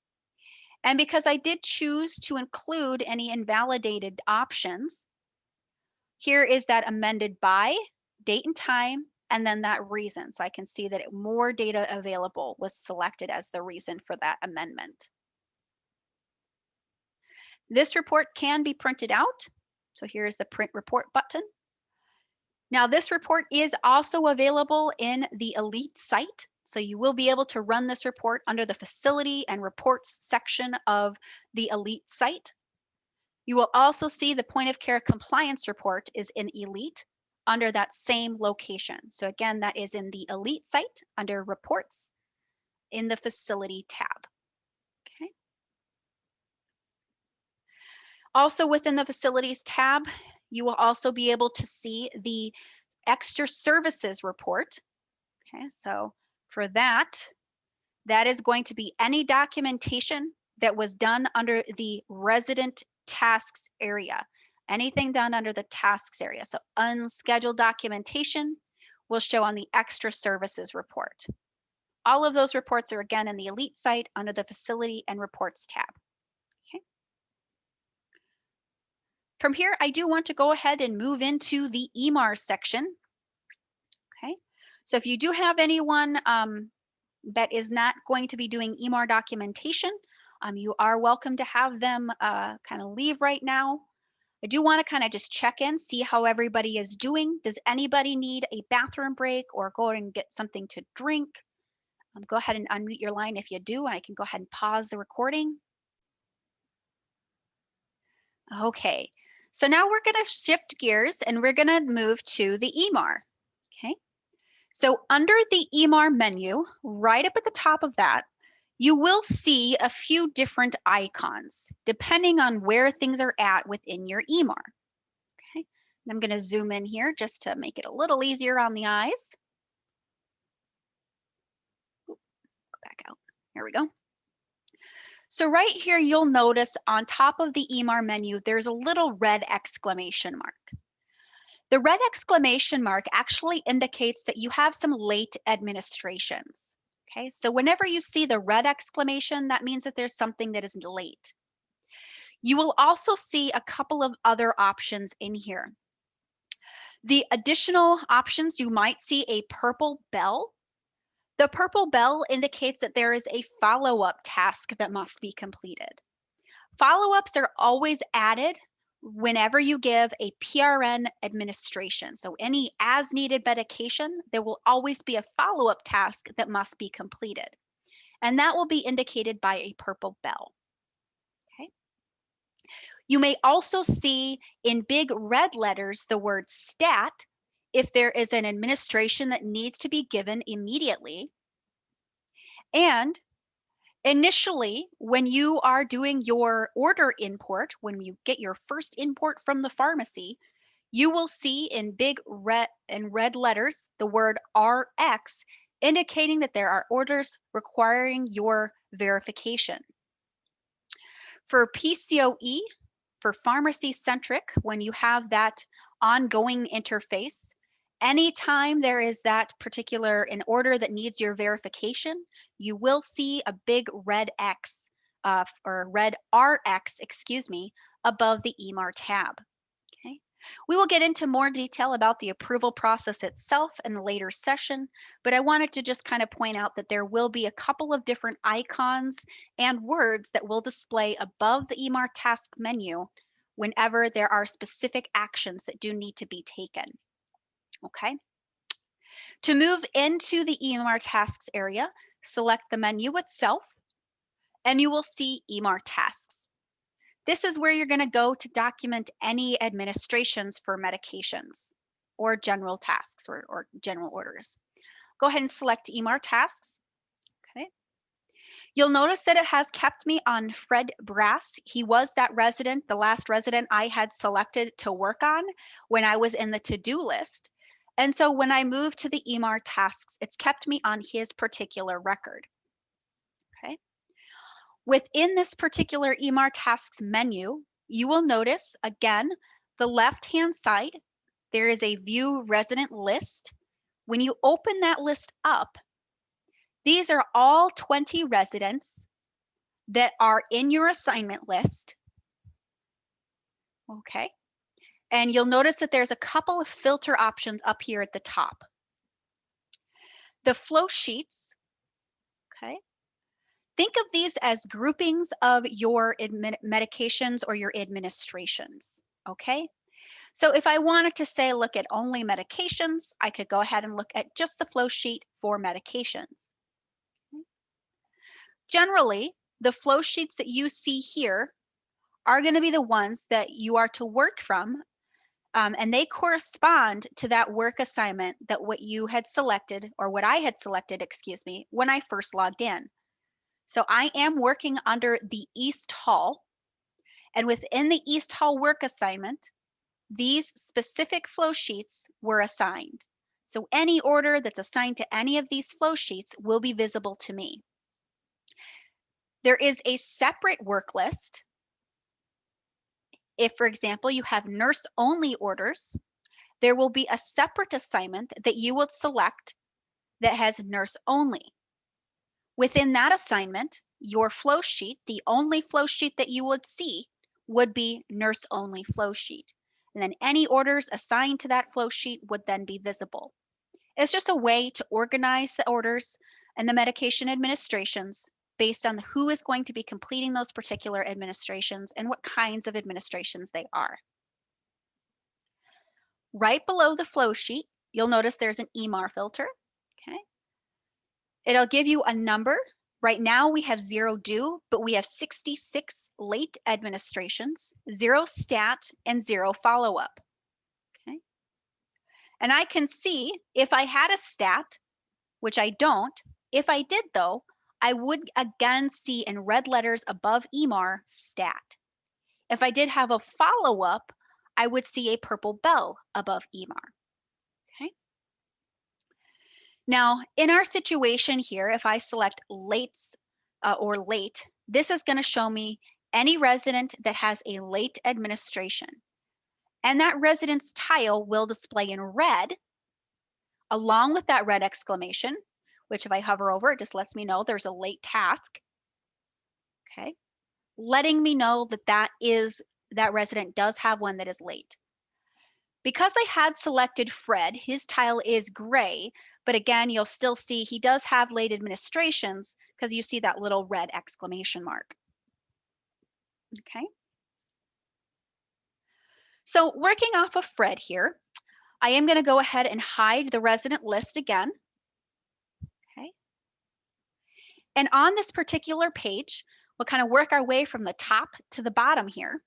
And because I did choose to include any invalidated options, here is that amended by, date and time, and then that reason. So I can see that more data available was selected as the reason for that amendment. This report can be printed out. So here's the print report button. Now this report is also available in the Elite site. So you will be able to run this report under the Facility and Reports section of the Elite site. You will also see the point of care compliance report is in Elite under that same location. So again, that is in the Elite site under Reports in the Facility tab. Okay. Also within the Facilities tab, you will also be able to see the Extra Services report. Okay, so for that, that is going to be any documentation that was done under the resident tasks area. Anything done under the tasks area. So unscheduled documentation will show on the Extra Services report. All of those reports are again in the Elite site under the Facility and Reports tab. Okay. From here, I do want to go ahead and move into the EMAR section. Okay, so if you do have anyone that is not going to be doing EMAR documentation, you are welcome to have them kind of leave right now. I do want to kind of just check in, see how everybody is doing. Does anybody need a bathroom break or go and get something to drink? Go ahead and unmute your line if you do, and I can go ahead and pause the recording. Okay, so now we're going to shift gears and we're going to move to the EMAR. Okay, so under the EMAR menu, right up at the top of that, you will see a few different icons depending on where things are at within your EMAR. Okay, and I'm going to zoom in here just to make it a little easier on the eyes. Go back out. Here we go. So right here, you'll notice on top of the EMAR menu, there's a little red exclamation mark. The red exclamation mark actually indicates that you have some late administrations. Okay, so whenever you see the red exclamation, that means that there's something that is late. You will also see a couple of other options in here. The additional options, you might see a purple bell. The purple bell indicates that there is a follow-up task that must be completed. Follow-ups are always added whenever you give a PRN administration. So any as-needed medication, there will always be a follow-up task that must be completed. And that will be indicated by a purple bell. Okay. You may also see in big red letters the word stat if there is an administration that needs to be given immediately. And initially, when you are doing your order import, when you get your first import from the pharmacy, you will see in big red letters the word RX, indicating that there are orders requiring your verification. For PCOE, for pharmacy centric, when you have that ongoing interface, anytime there is that particular an order that needs your verification, you will see a big red X or red RX, excuse me, above the EMAR tab. Okay. We will get into more detail about the approval process itself in a later session, but I wanted to just kind of point out that there will be a couple of different icons and words that will display above the EMAR task menu whenever there are specific actions that do need to be taken. Okay. To move into the EMAR tasks area, select the menu itself, and you will see EMAR tasks. This is where you're going to go to document any administrations for medications or general tasks or general orders. Go ahead and select EMAR tasks. Okay. You'll notice that it has kept me on Fred Brass. He was that resident, the last resident I had selected to work on when I was in the to-do list. And so when I moved to the EMAR tasks, it's kept me on his particular record. Okay. Within this particular EMAR tasks menu, you will notice, again, the left-hand side, there is a view resident list. When you open that list up, these are all 20 residents that are in your assignment list. Okay. And you'll notice that there's a couple of filter options up here at the top. The flow sheets, okay, think of these as groupings of your medications or your administrations, okay? So if I wanted to say look at only medications, I could go ahead and look at just the flow sheet for medications. Generally, the flow sheets that you see here are going to be the ones that you are to work from, and they correspond to that work assignment that what you had selected, or what I had selected, excuse me, when I first logged in. So I am working under the East Hall, and within the East Hall work assignment, these specific flow sheets were assigned. So any order that's assigned to any of these flow sheets will be visible to me. There is a separate work list. If, for example, you have nurse-only orders, there will be a separate assignment that you will select that has nurse-only. Within that assignment, your flow sheet, the only flow sheet that you would see, would be nurse-only flow sheet. And then any orders assigned to that flow sheet would then be visible. It's just a way to organize the orders and the medication administrations based on who is going to be completing those particular administrations and what kinds of administrations they are. Right below the flow sheet, you'll notice there's an EMR filter, okay? It'll give you a number. Right now we have 0 due, but we have 66 late administrations, 0 stat, and 0 follow-up, okay? And I can see if I had a stat, which I don't. If I did though, I would again see in red letters above EMR stat. If I did have a follow-up, I would see a purple bell above EMR. Okay. Now, in our situation here, if I select late, this is going to show me any resident that has a late administration. And that resident's tile will display in red, along with that red exclamation, which if I hover over, it just lets me know there's a late task. Okay. Letting me know that that resident does have one that is late. Because I had selected Fred, his tile is gray, but again, you'll still see he does have late administrations because you see that little red exclamation mark. Okay. So working off of Fred here, I am going to go ahead and hide the resident list again. Okay. And on this particular page, we'll kind of work our way from the top to the bottom here.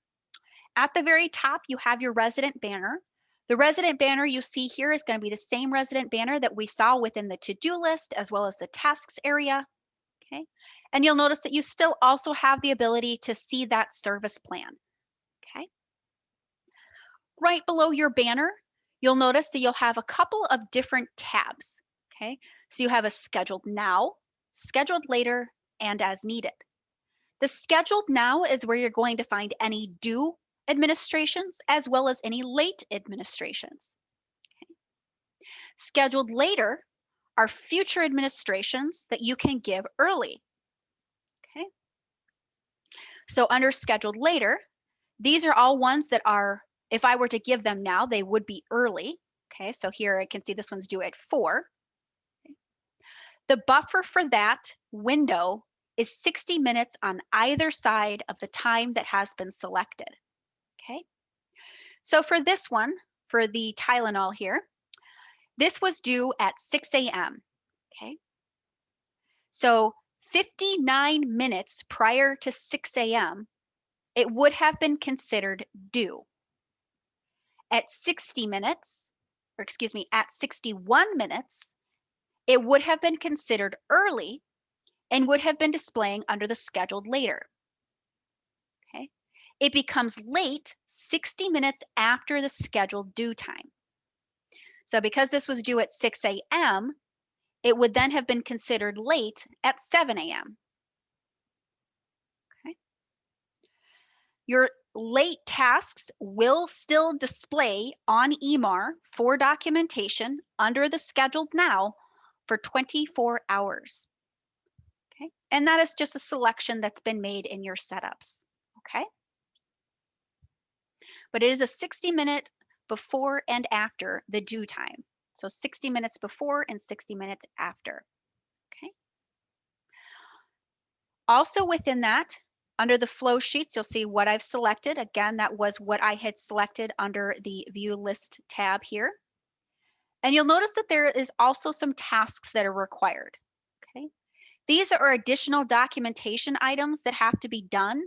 At the very top, you have your resident banner. The resident banner you see here is going to be the same resident banner that we saw within the to-do list as well as the tasks area. Okay. And you'll notice that you still also have the ability to see that service plan. Okay. Right below your banner, you'll notice that you'll have a couple of different tabs. Okay. So you have a scheduled now, scheduled later, and as needed. The scheduled now is where you're going to find any due administrations as well as any late administrations. Okay. Scheduled later are future administrations that you can give early. Okay. So under scheduled later, these are all ones that are, if I were to give them now, they would be early. Okay, so here I can see this one's due at 4. Okay. The buffer for that window is 60 minutes on either side of the time that has been selected. Okay. So for this one, for the Tylenol here, this was due at 6 a.m. Okay. So 59 minutes prior to 6 a.m., it would have been considered due. At 60 minutes, or excuse me, at 61 minutes, it would have been considered early and would have been displaying under the scheduled later. Okay. It becomes late 60 minutes after the scheduled due time. So because this was due at 6 a.m., it would then have been considered late at 7 a.m. Okay. Your late tasks will still display on EMR for documentation under the scheduled now for 24 hours. Okay. And that is just a selection that's been made in your setups. Okay. But it is a 60-minute before and after the due time. So 60 minutes before and 60 minutes after. Okay. Also within that, under the flow sheets, you'll see what I've selected. Again, that was what I had selected under the View List tab here. And you'll notice that there is also some tasks that are required. Okay. These are additional documentation items that have to be done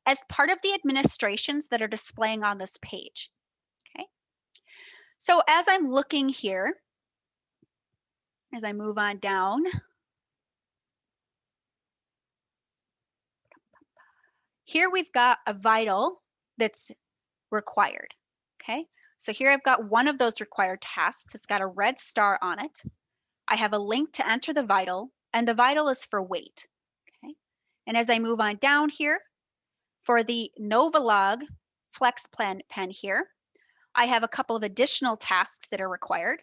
as part of the administrations that are displaying on this page. Okay. So as I'm looking here, as I move on down, here we've got a vital that's required. Okay. So here I've got one of those required tasks. It's got a red star on it. I have a link to enter the vital, and the vital is for weight. Okay. And as I move on down here, for the Novolog Flex Pen here, I have a couple of additional tasks that are required.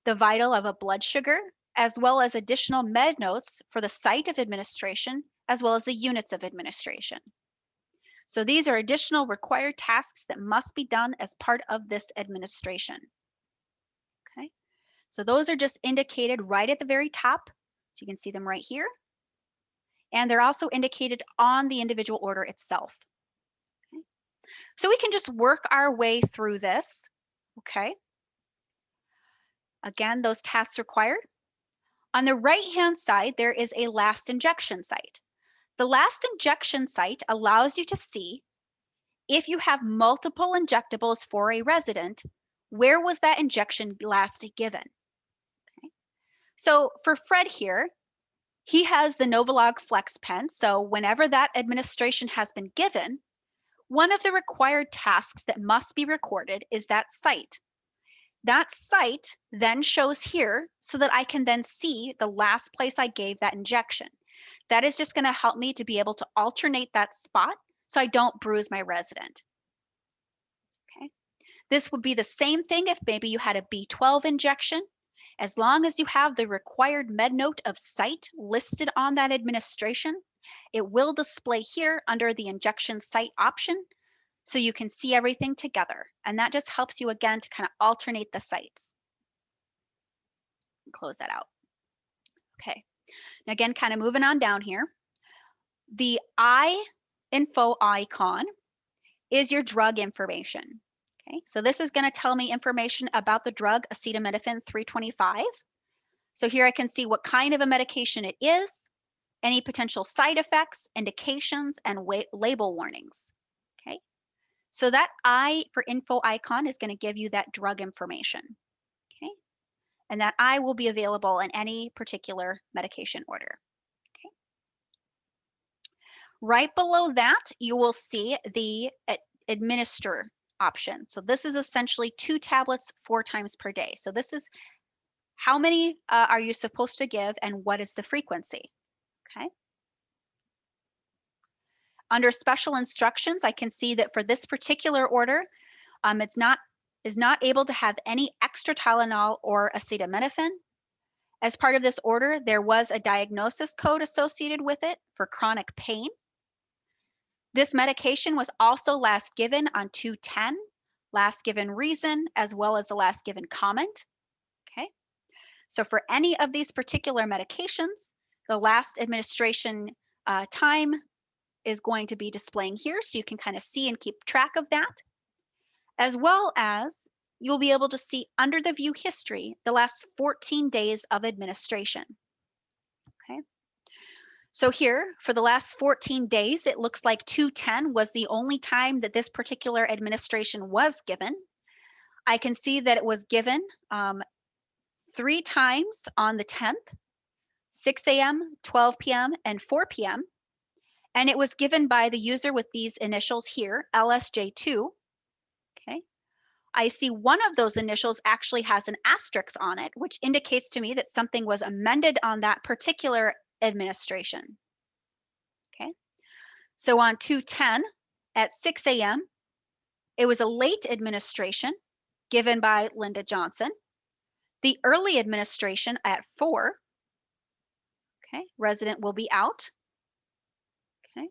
The vital of a blood sugar, as well as additional med notes for the site of administration, as well as the units of administration. So these are additional required tasks that must be done as part of this administration. Okay, so those are just indicated right at the very top. So you can see them right here. And they're also indicated on the individual order itself. Okay. So we can just work our way through this. Okay. Again, those tasks required. On the right-hand side, there is a last injection site. The last injection site allows you to see if you have multiple injectables for a resident, where was that injection last given? Okay. So for Fred here, he has the Novolog Flex Pen. So whenever that administration has been given, one of the required tasks that must be recorded is that site. That site then shows here so that I can then see the last place I gave that injection. That is just going to help me to be able to alternate that spot so I don't bruise my resident. Okay. This would be the same thing if maybe you had a B12 injection. As long as you have the required med note of site listed on that administration, it will display here under the injection site option so you can see everything together. And that just helps you again to kind of alternate the sites. Close that out. Okay. Now again, kind of moving on down here. The info icon is your drug information. Okay, so this is going to tell me information about the drug acetaminophen 325. So here I can see what kind of a medication it is, any potential side effects, indications, and label warnings. Okay, so that I for info icon is going to give you that drug information. Okay, and that I will be available in any particular medication order. Okay. Right below that, you will see the administer option. So this is essentially 2 tablets 4 times per day. So this is how many are you supposed to give and what is the frequency? Okay. Under special instructions, I can see that for this particular order, is not able to have any extra Tylenol or acetaminophen. As part of this order, there was a diagnosis code associated with it for chronic pain. This medication was also last given on 2/10, last given reason, as well as the last given comment. Okay. So for any of these particular medications, the last administration time is going to be displaying here, so you can kind of see and keep track of that, as well as you'll be able to see under the view history the last 14 days of administration. Okay. So here, for the last 14 days, it looks like 2/10 was the only time that this particular administration was given. I can see that it was given 3 times on the 10th, 6 a.m., 12 p.m., and 4 p.m. And it was given by the user with these initials here, LSJ2. Okay. I see one of those initials actually has an asterisk on it, which indicates to me that something was amended on that particular administration. Okay. So on 2/10 at 6 a.m., it was a late administration given by Linda Johnson. The early administration at 4, okay, resident will be out. Okay.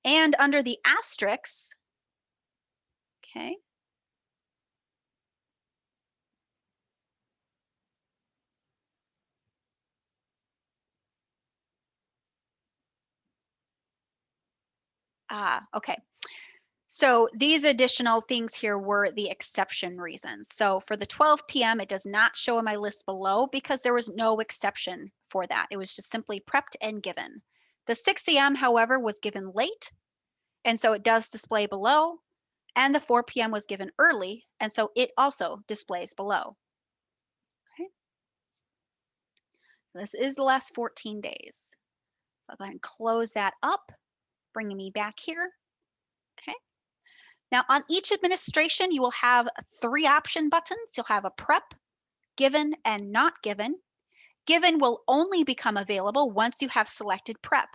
And under the asterisks, okay, Okay. So these additional things here were the exception reasons. So for the 12 p.m., it does not show in my list below because there was no exception for that. It was just simply prepped and given. The 6 a.m., however, was given late, and so it does display below. And the 4 p.m. was given early, and so it also displays below. Okay. This is the last 14 days. So I'll go ahead and close that up, bringing me back here. Okay. Now on each administration, you will have 3 option buttons. You'll have a prep, given, and not given. Given will only become available once you have selected prep.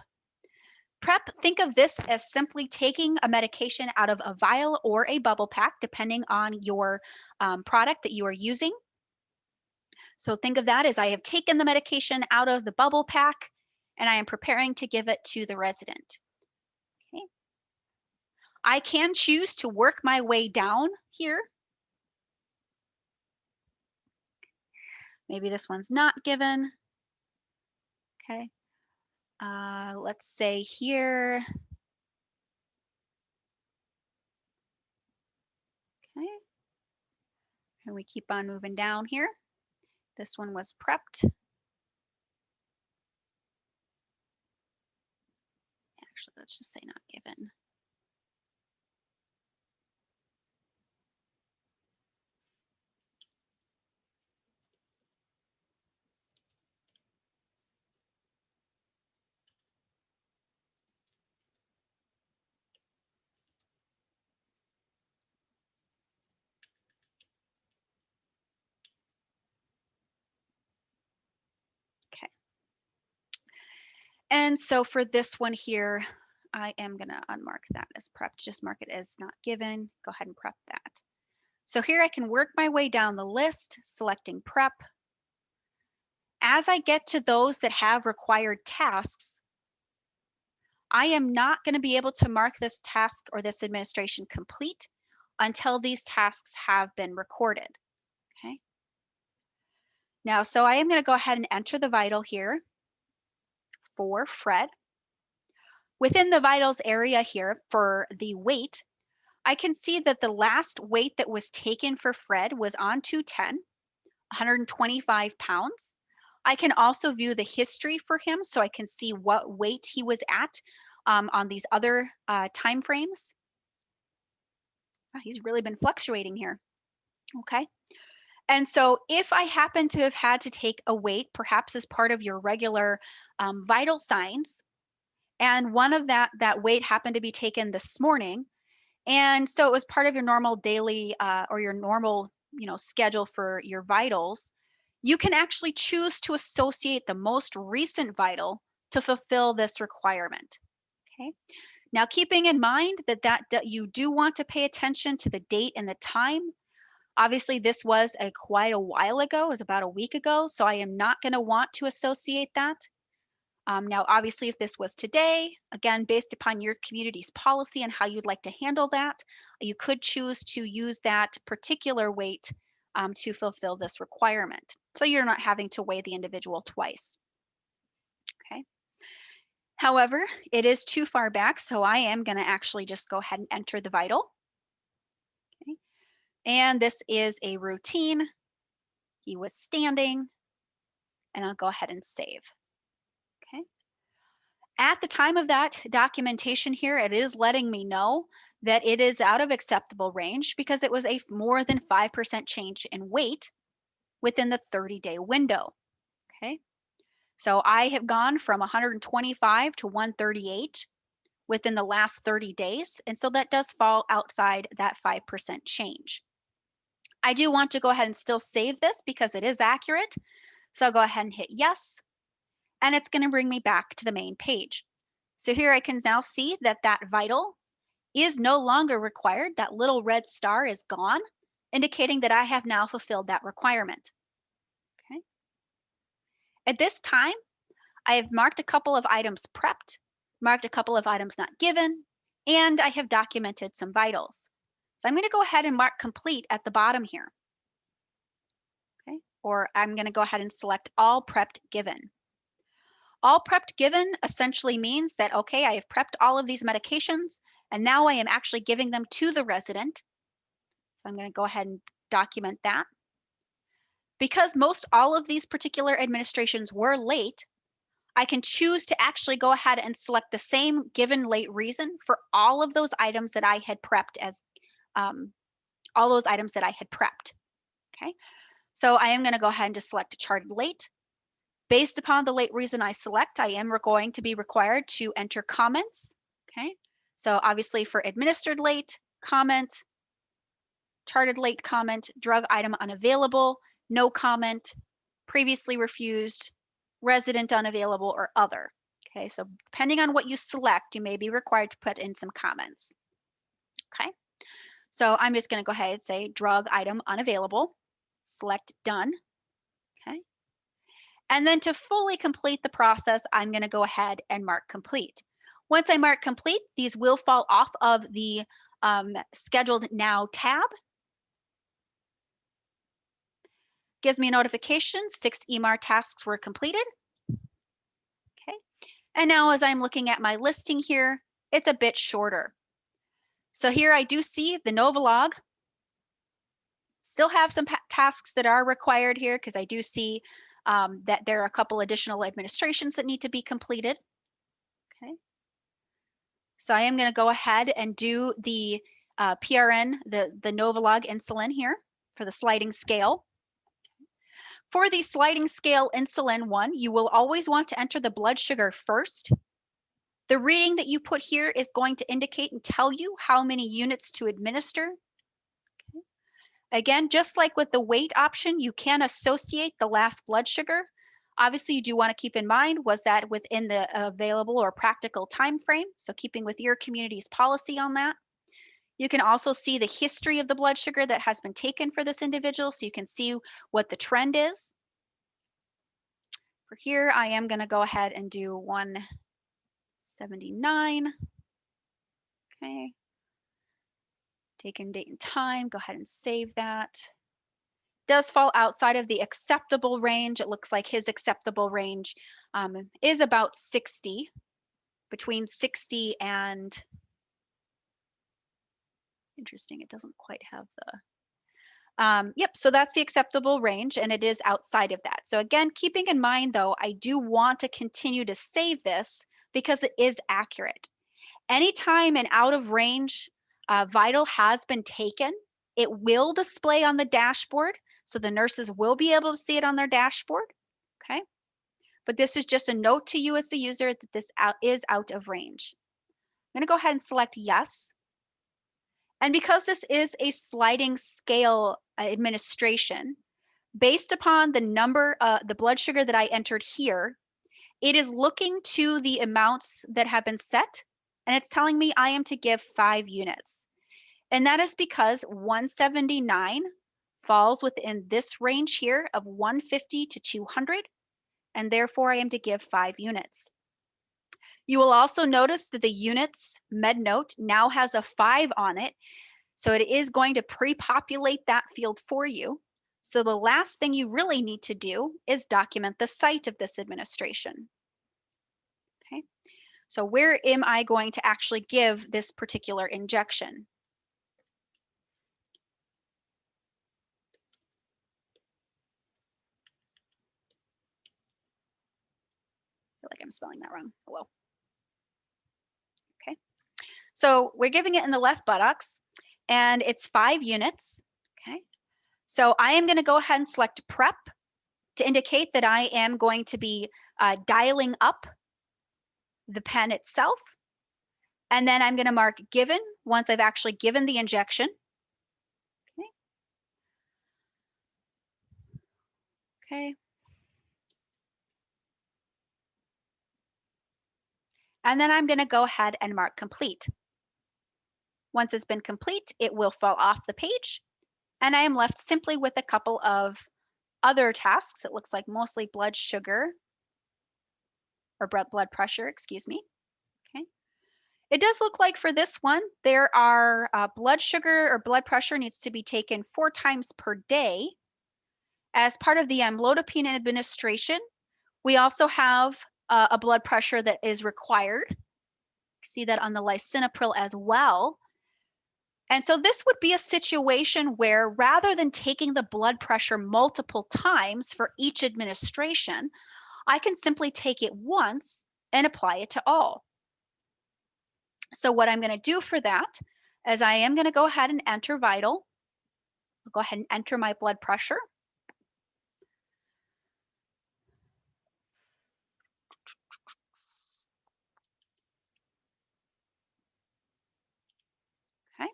Prep, think of this as simply taking a medication out of a vial or a bubble pack, depending on your product that you are using. So think of that as I have taken the medication out of the bubble pack and I am preparing to give it to the resident. Okay. I can choose to work my way down here. Maybe this one's not given. Okay. Let's say here. Okay. And we keep on moving down here. This one was prepped. Actually, let's just say not given. Okay. And so for this one here, I am going to unmark that as prepped, just mark it as not given. Go ahead and prep that. So here I can work my way down the list, selecting prep. As I get to those that have required tasks, I am not going to be able to mark this task or this administration complete until these tasks have been recorded. Okay. Now, so I am going to go ahead and enter the vital here for Fred. Within the vitals area here for the weight, I can see that the last weight that was taken for Fred was on 210, 125 pounds. I can also view the history for him so I can see what weight he was at on these other time frames. Oh, he's really been fluctuating here. Okay. And so if I happen to have had to take a weight, perhaps as part of your regular vital signs, and one of that weight happened to be taken this morning, and so it was part of your normal daily or your normal schedule for your vitals, you can actually choose to associate the most recent vital to fulfill this requirement. Okay. Now, keeping in mind that you do want to pay attention to the date and the time. Obviously, this was quite a while ago, it was about a week ago, so I am not going to want to associate that. Now, obviously, if this was today, again, based upon your community's policy and how you'd like to handle that, you could choose to use that particular weight to fulfill this requirement. So you're not having to weigh the individual twice. Okay. However, it is too far back, so I am going to actually just go ahead and enter the vital. Okay. And this is a routine. He was standing, and I'll go ahead and save. Okay. At the time of that documentation here, it is letting me know that it is out of acceptable range because it was a more than 5% change in weight within the 30-day window. Okay. So I have gone from 125 to 138 within the last 30 days. And so that does fall outside that 5% change. I do want to go ahead and still save this because it is accurate. So I'll go ahead and hit yes, and it's going to bring me back to the main page. So here I can now see that that vital is no longer required. That little red star is gone, indicating that I have now fulfilled that requirement. Okay. At this time, I have marked a couple of items prepped, marked a couple of items not given, and I have documented some vitals. So I'm going to go ahead and mark complete at the bottom here. Okay. Or I'm going to go ahead and select all prepped given. All prepped given essentially means that, okay, I have prepped all of these medications and now I am actually giving them to the resident. So I'm going to go ahead and document that. Because most all of these particular administrations were late, I can choose to actually go ahead and select the same given late reason for all of those items that I had prepped as all those items that I had prepped. Okay, so I am going to go ahead and just select charted late. Based upon the late reason I select, I am going to be required to enter comments. Okay, so obviously for administered late, comment, charted late comment, drug item unavailable, no comment, previously refused, resident unavailable, or other. Okay, so depending on what you select, you may be required to put in some comments. Okay, so I'm just going to go ahead and say drug item unavailable, select done. Okay, and then to fully complete the process, I'm going to go ahead and mark complete. Once I mark complete, these will fall off of the scheduled now tab. Gives me a notification, 6 EMR tasks were completed. Okay, and now as I'm looking at my listing here, it's a bit shorter. So here I do see the Novolog. Still have some tasks that are required here because I do see that there are a couple additional administrations that need to be completed. Okay, so I am going to go ahead and do the PRN, the Novolog insulin here for the sliding scale. For the sliding scale insulin one, you will always want to enter the blood sugar first. The reading that you put here is going to indicate and tell you how many units to administer. Okay. Again, just like with the weight option, you can associate the last blood sugar. Obviously, you do want to keep in mind, was that within the available or practical time frame? So keeping with your community's policy on that. You can also see the history of the blood sugar that has been taken for this individual, so you can see what the trend is. For here, I am going to go ahead and do 179. Okay. Taken date and time, go ahead and save that. Does fall outside of the acceptable range. It looks like his acceptable range is about 60, between 60 and, interesting, it doesn't quite have the, yep, so that's the acceptable range and it is outside of that. So again, keeping in mind though, I do want to continue to save this because it is accurate. Anytime an out of range vital has been taken, it will display on the dashboard. So the nurses will be able to see it on their dashboard. Okay. But this is just a note to you as the user that this is out of range. I'm going to go ahead and select yes. And because this is a sliding scale administration, based upon the number, the blood sugar that I entered here, it is looking to the amounts that have been set, and it's telling me I am to give 5 units. And that is because 179 falls within this range here of 150 to 200, and therefore I am to give 5 units. You will also notice that the units med note now has a 5 on it, so it is going to pre-populate that field for you. So the last thing you really need to do is document the site of this administration. Okay, so where am I going to actually give this particular injection? I feel like I'm spelling that wrong. Oh, well. Okay, so we're giving it in the left buttocks and it's 5 units. Okay, so I am going to go ahead and select prep to indicate that I am going to be dialing up the pen itself. And then I'm going to mark given once I've actually given the injection. Okay. Okay. And then I'm going to go ahead and mark complete. Once it's been complete, it will fall off the page. And I am left simply with a couple of other tasks. It looks like mostly blood sugar or blood pressure, excuse me. Okay. It does look like for this one, there are blood sugar or blood pressure needs to be taken 4 times per day. As part of the amlodipine administration, we also have a blood pressure that is required. See that on the lisinopril as well. And so this would be a situation where rather than taking the blood pressure multiple times for each administration, I can simply take it once and apply it to all. So what I'm going to do for that is I am going to go ahead and enter vital. I'll go ahead and enter my blood pressure. Okay.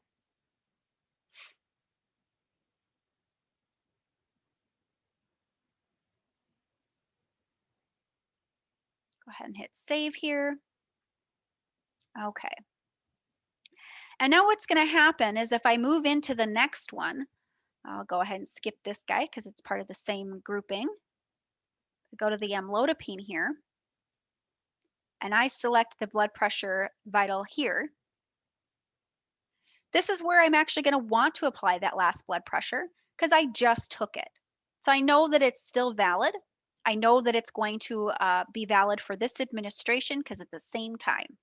Go ahead and hit save here. Okay. And now what's going to happen is if I move into the next one, I'll go ahead and skip this guy because it's part of the same grouping. Go to the amlodipine here, and I select the blood pressure vital here. This is where I'm actually going to want to apply that last blood pressure because I just took it. So I know that it's still valid. I know that it's going to be valid for this administration because at the same time.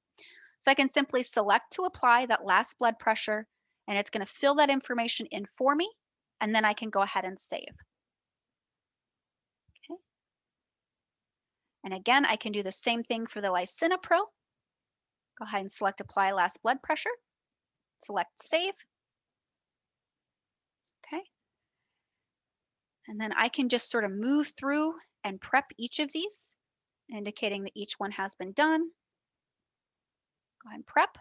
So I can simply select to apply that last blood pressure, and it's going to fill that information in for me, and then I can go ahead and save. Okay. And again, I can do the same thing for the lisinopril. Go ahead and select apply last blood pressure, select save. Okay. And then I can just sort of move through and prep each of these, indicating that each one has been done. Go ahead and prep.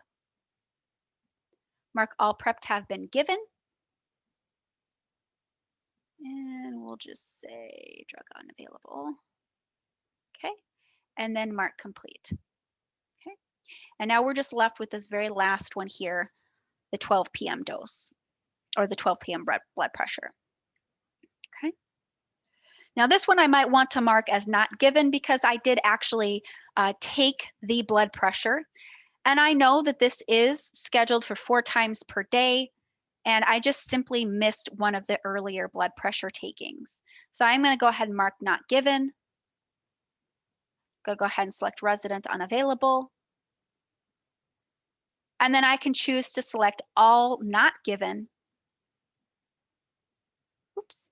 Mark all prepped have been given. And we'll just say drug unavailable. Okay. And then mark complete. Okay. And now we're just left with this very last one here, the 12 p.m. dose or the 12 p.m. blood pressure. Okay. Now this one I might want to mark as not given because I did actually take the blood pressure, and I know that this is scheduled for 4 times per day, and I just simply missed one of the earlier blood pressure takings. So I'm going to go ahead and mark not given. Go ahead and select resident unavailable. And then I can choose to select all not given. Oops.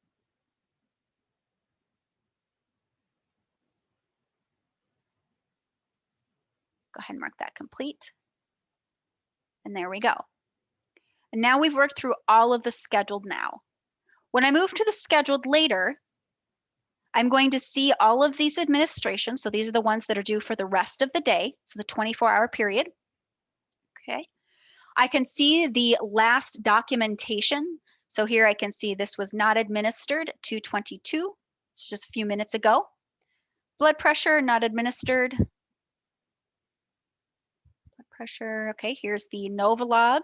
Go ahead and mark that complete. And there we go. And now we've worked through all of the scheduled now. When I move to the scheduled later, I'm going to see all of these administrations. So these are the ones that are due for the rest of the day. So the 24-hour period. Okay. I can see the last documentation. So here I can see this was not administered 2/22. It's just a few minutes ago. Blood pressure not administered. Blood pressure. Okay, here's the Novolog.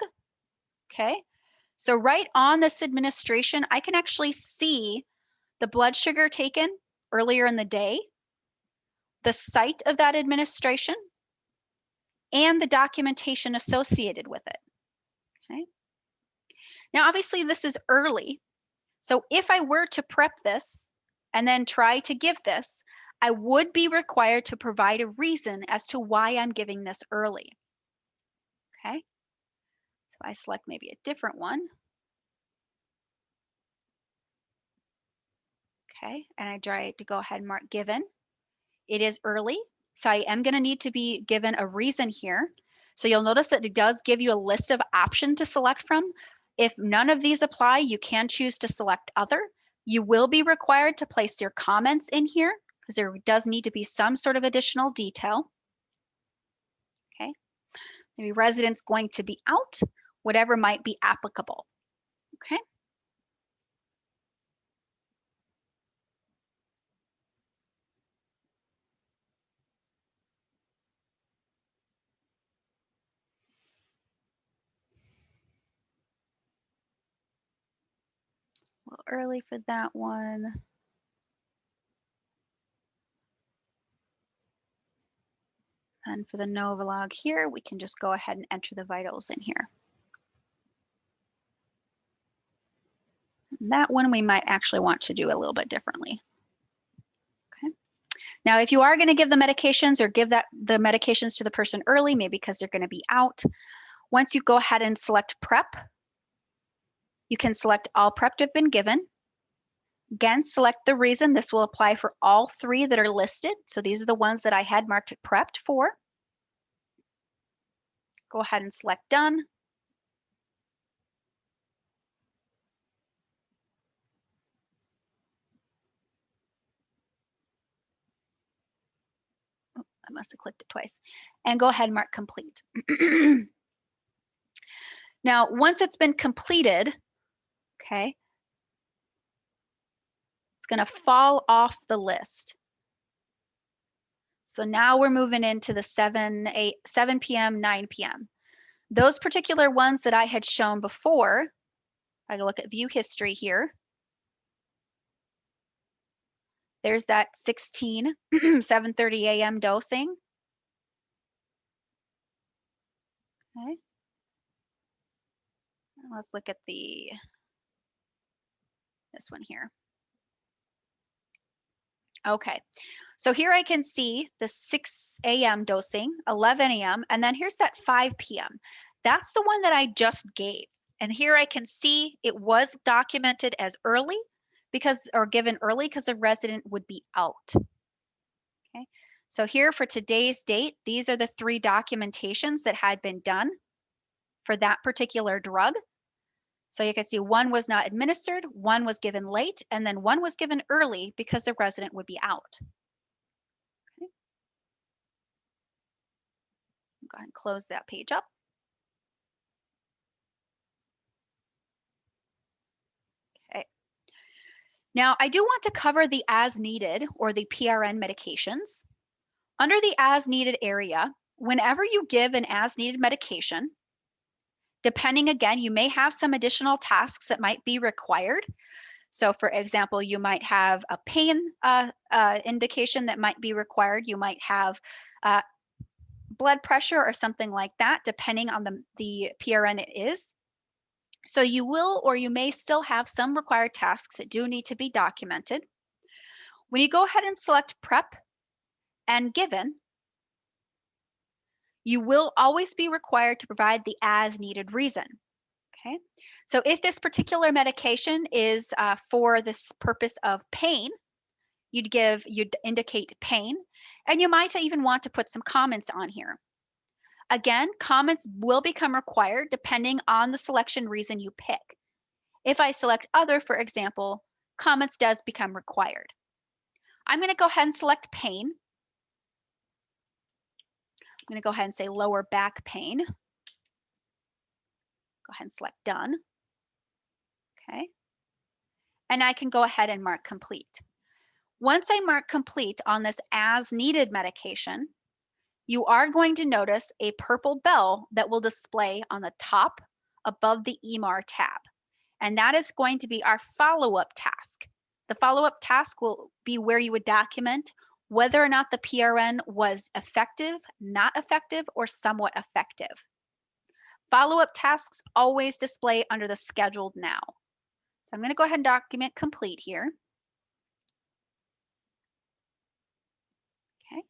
Okay. So right on this administration, I can actually see the blood sugar taken earlier in the day, the site of that administration, and the documentation associated with it. Okay. Now, obviously, this is early. So if I were to prep this and then try to give this, I would be required to provide a reason as to why I'm giving this early. Okay. So I select maybe a different one. Okay. And I try to go ahead and mark given. It is early, so I am going to need to be given a reason here. So you'll notice that it does give you a list of options to select from. If none of these apply, you can choose to select other. You will be required to place your comments in here because there does need to be some sort of additional detail. Okay, maybe residents going to be out, whatever might be applicable. Okay. A little early for that one. And for the Novolog here, we can just go ahead and enter the vitals in here. That one we might actually want to do a little bit differently. Okay. Now, if you are going to give the medications or give the medications to the person early, maybe because they're going to be out, once you go ahead and select prep, you can select all prep to have been given. Again, select the reason. This will apply for all 3 that are listed. So these are the ones that I had marked prepped for. Go ahead and select done. Oh, I must have clicked it twice. And go ahead and mark complete. Now, once it's been completed, okay, it's going to fall off the list. So now we're moving into the 7 p.m., 9 p.m. Those particular ones that I had shown before, I can look at view history here. There's that 16, 7:30 a.m. dosing. Okay. Let's look at this one here. Okay, so here I can see the 6 a.m. dosing, 11 a.m., and then here's that 5 p.m. That's the one that I just gave. And here I can see it was documented as early or given early because the resident would be out. Okay, so here for today's date, these are the 3 documentations that had been done for that particular drug. So you can see 1 was not administered, 1 was given late, and then 1 was given early because the resident would be out. Okay. Go ahead and close that page up. Okay. Now I do want to cover the as needed or the PRN medications. Under the as needed area, whenever you give an as needed medication, depending again, you may have some additional tasks that might be required. So for example, you might have a pain indication that might be required. You might have blood pressure or something like that, depending on the PRN it is. So you will or you may still have some required tasks that do need to be documented. When you go ahead and select prep and given, you will always be required to provide the as needed reason. Okay, so if this particular medication is for this purpose of pain, you'd indicate pain, and you might even want to put some comments on here. Again, comments will become required depending on the selection reason you pick. If I select other, for example, comments does become required. I'm going to go ahead and select pain. I'm going to go ahead and say lower back pain. Go ahead and select done. Okay. And I can go ahead and mark complete. Once I mark complete on this as needed medication, you are going to notice a purple bell that will display on the top above the EMR tab. And that is going to be our follow-up task. The follow-up task will be where you would document whether or not the PRN was effective, not effective, or somewhat effective. Follow-up tasks always display under the scheduled now. So I'm going to go ahead and document complete here. Okay.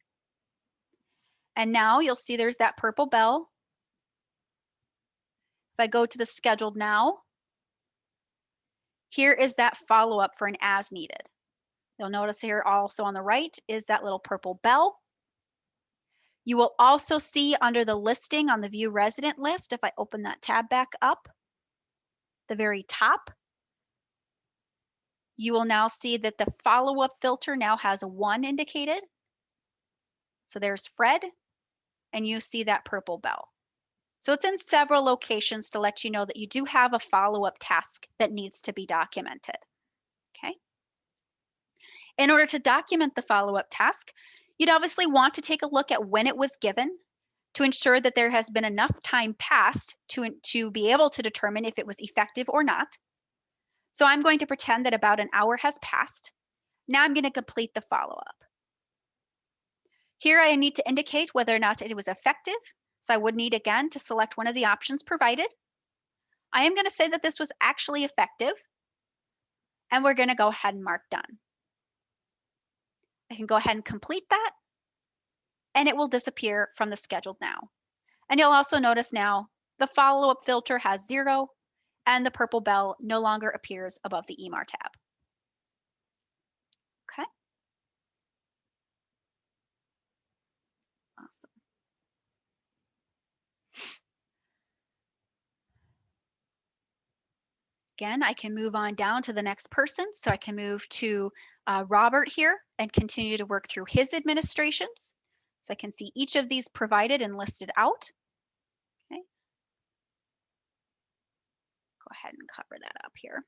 And now you'll see there's that purple bell. If I go to the scheduled now, here is that follow-up for an as needed. You'll notice here also on the right is that little purple bell. You will also see under the listing on the view resident list, if I open that tab back up, the very top, you will now see that the follow-up filter now has a 1 indicated. So there's Fred, and you see that purple bell. So it's in several locations to let you know that you do have a follow-up task that needs to be documented. Okay. In order to document the follow-up task, you'd obviously want to take a look at when it was given to ensure that there has been enough time passed to be able to determine if it was effective or not. So I'm going to pretend that about an hour has passed. Now I'm going to complete the follow-up. Here I need to indicate whether or not it was effective. So I would need again to select one of the options provided. I am going to say that this was actually effective, and we're going to go ahead and mark done. I can go ahead and complete that, and it will disappear from the scheduled now. And you'll also notice now the follow-up filter has 0, and the purple bell no longer appears above the EMR tab. Okay. Awesome. Again, I can move on down to the next person. So I can move to Robert here and continue to work through his administrations. So I can see each of these provided and listed out. Okay. Go ahead and cover that up here.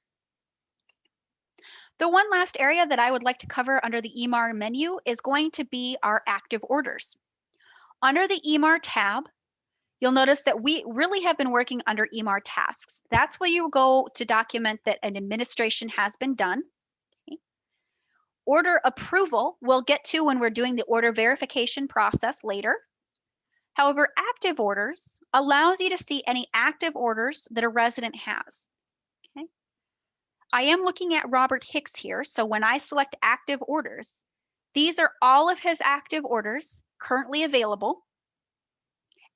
The one last area that I would like to cover under the EMR menu is going to be our active orders. Under the EMR tab, you'll notice that we really have been working under EMR tasks. That's where you go to document that an administration has been done. Okay. Order approval we'll get to when we're doing the order verification process later. However, active orders allows you to see any active orders that a resident has. Okay. I am looking at Robert Hicks here. So when I select active orders, these are all of his active orders currently available.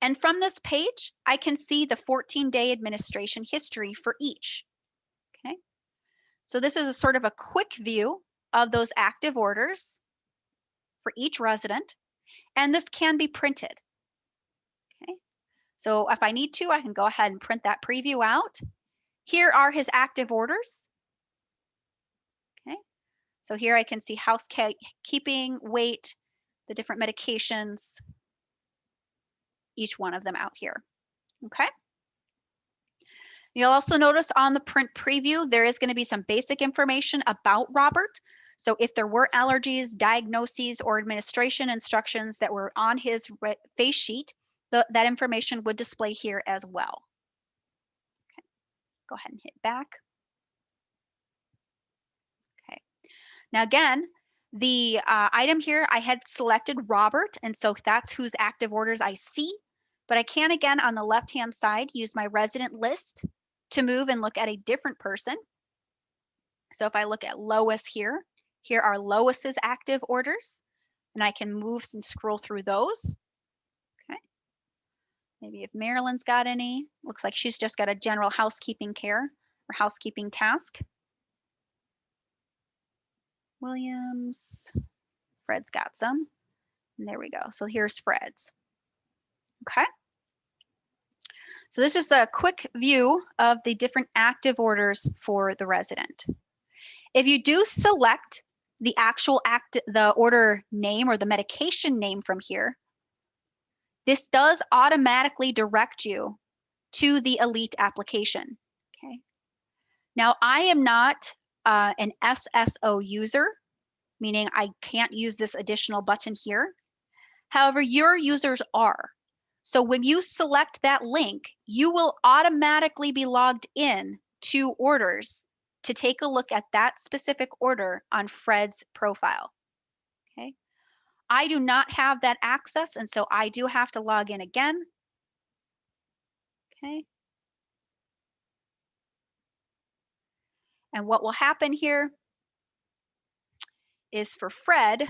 And from this page, I can see the 14-day administration history for each. Okay. So this is a sort of a quick view of those active orders for each resident, and this can be printed. Okay. So if I need to, I can go ahead and print that preview out. Here are his active orders. Okay. So here I can see housekeeping, weight, the different medications, each one of them out here. Okay. You'll also notice on the print preview, there is going to be some basic information about Robert. So if there were allergies, diagnoses, or administration instructions that were on his face sheet, that information would display here as well. Okay. Go ahead and hit back. Okay. Now again, the item here, I had selected Robert, and so that's whose active orders I see. But I can, again, on the left-hand side, use my resident list to move and look at a different person. So if I look at Lois here, here are Lois's active orders, and I can move and scroll through those. Okay. Maybe if Marilyn's got any, looks like she's just got a general housekeeping care or housekeeping task. Williams, Fred's got some, and there we go. So here's Fred's. Okay. So this is a quick view of the different active orders for the resident. If you do select the actual the order name or the medication name from here, this does automatically direct you to the Elite application. Okay. Now I am not an SSO user, meaning I can't use this additional button here. However, your users are. So when you select that link, you will automatically be logged in to orders to take a look at that specific order on Fred's profile. Okay. I do not have that access, and so I do have to log in again. Okay. And what will happen here is for Fred, I'll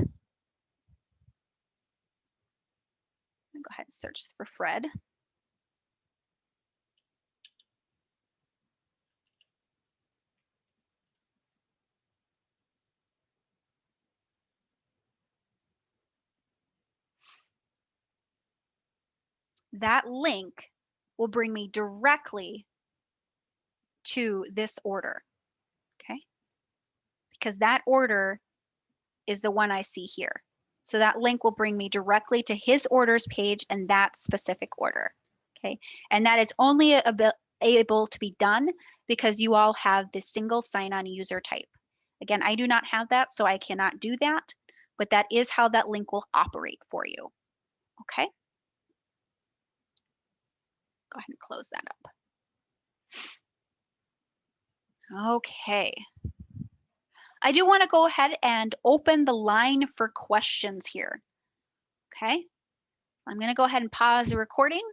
go ahead and search for Fred. That link will bring me directly to this order, okay? Because that order is the one I see here. So that link will bring me directly to his orders page and that specific order, okay? And that is only able to be done because you all have this single sign-on user type. Again, I do not have that, so I cannot do that, but that is how that link will operate for you, okay? Go ahead and close that up. Okay. I do want to go ahead and open the line for questions here. Okay. I'm going to go ahead and pause the recording